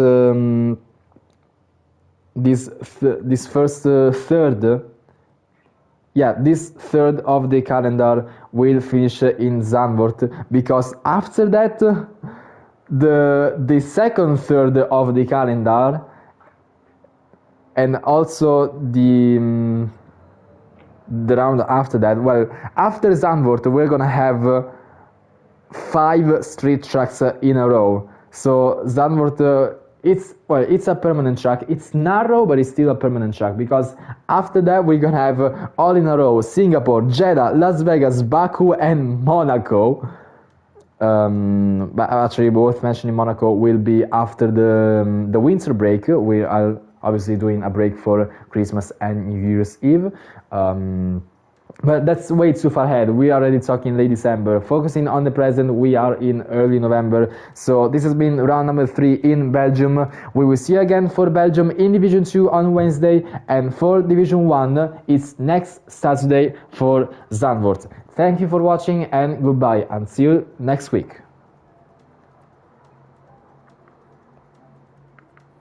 this first third. Yeah, this third of the calendar will finish in Zandvoort, because after that the second third of the calendar, and also the round after that, well, after Zandvoort we're gonna have 5 street tracks in a row. So Zandvoort, it's a permanent track. It's narrow, but it's still a permanent track, because after that we're gonna have all in a row: Singapore, Jeddah, Las Vegas, Baku, and Monaco. But actually, worth mentioning, Monaco will be after the winter break. We are obviously doing a break for Christmas and New Year's Eve. But that's way too far ahead. We are already talking late December. Focusing on the present, we are in early November. So this has been round number 3 in Belgium. We will see you again for Belgium in Division 2 on Wednesday, and for Division 1 it's next Saturday for Zandvoort. Thank you for watching, and goodbye until next week.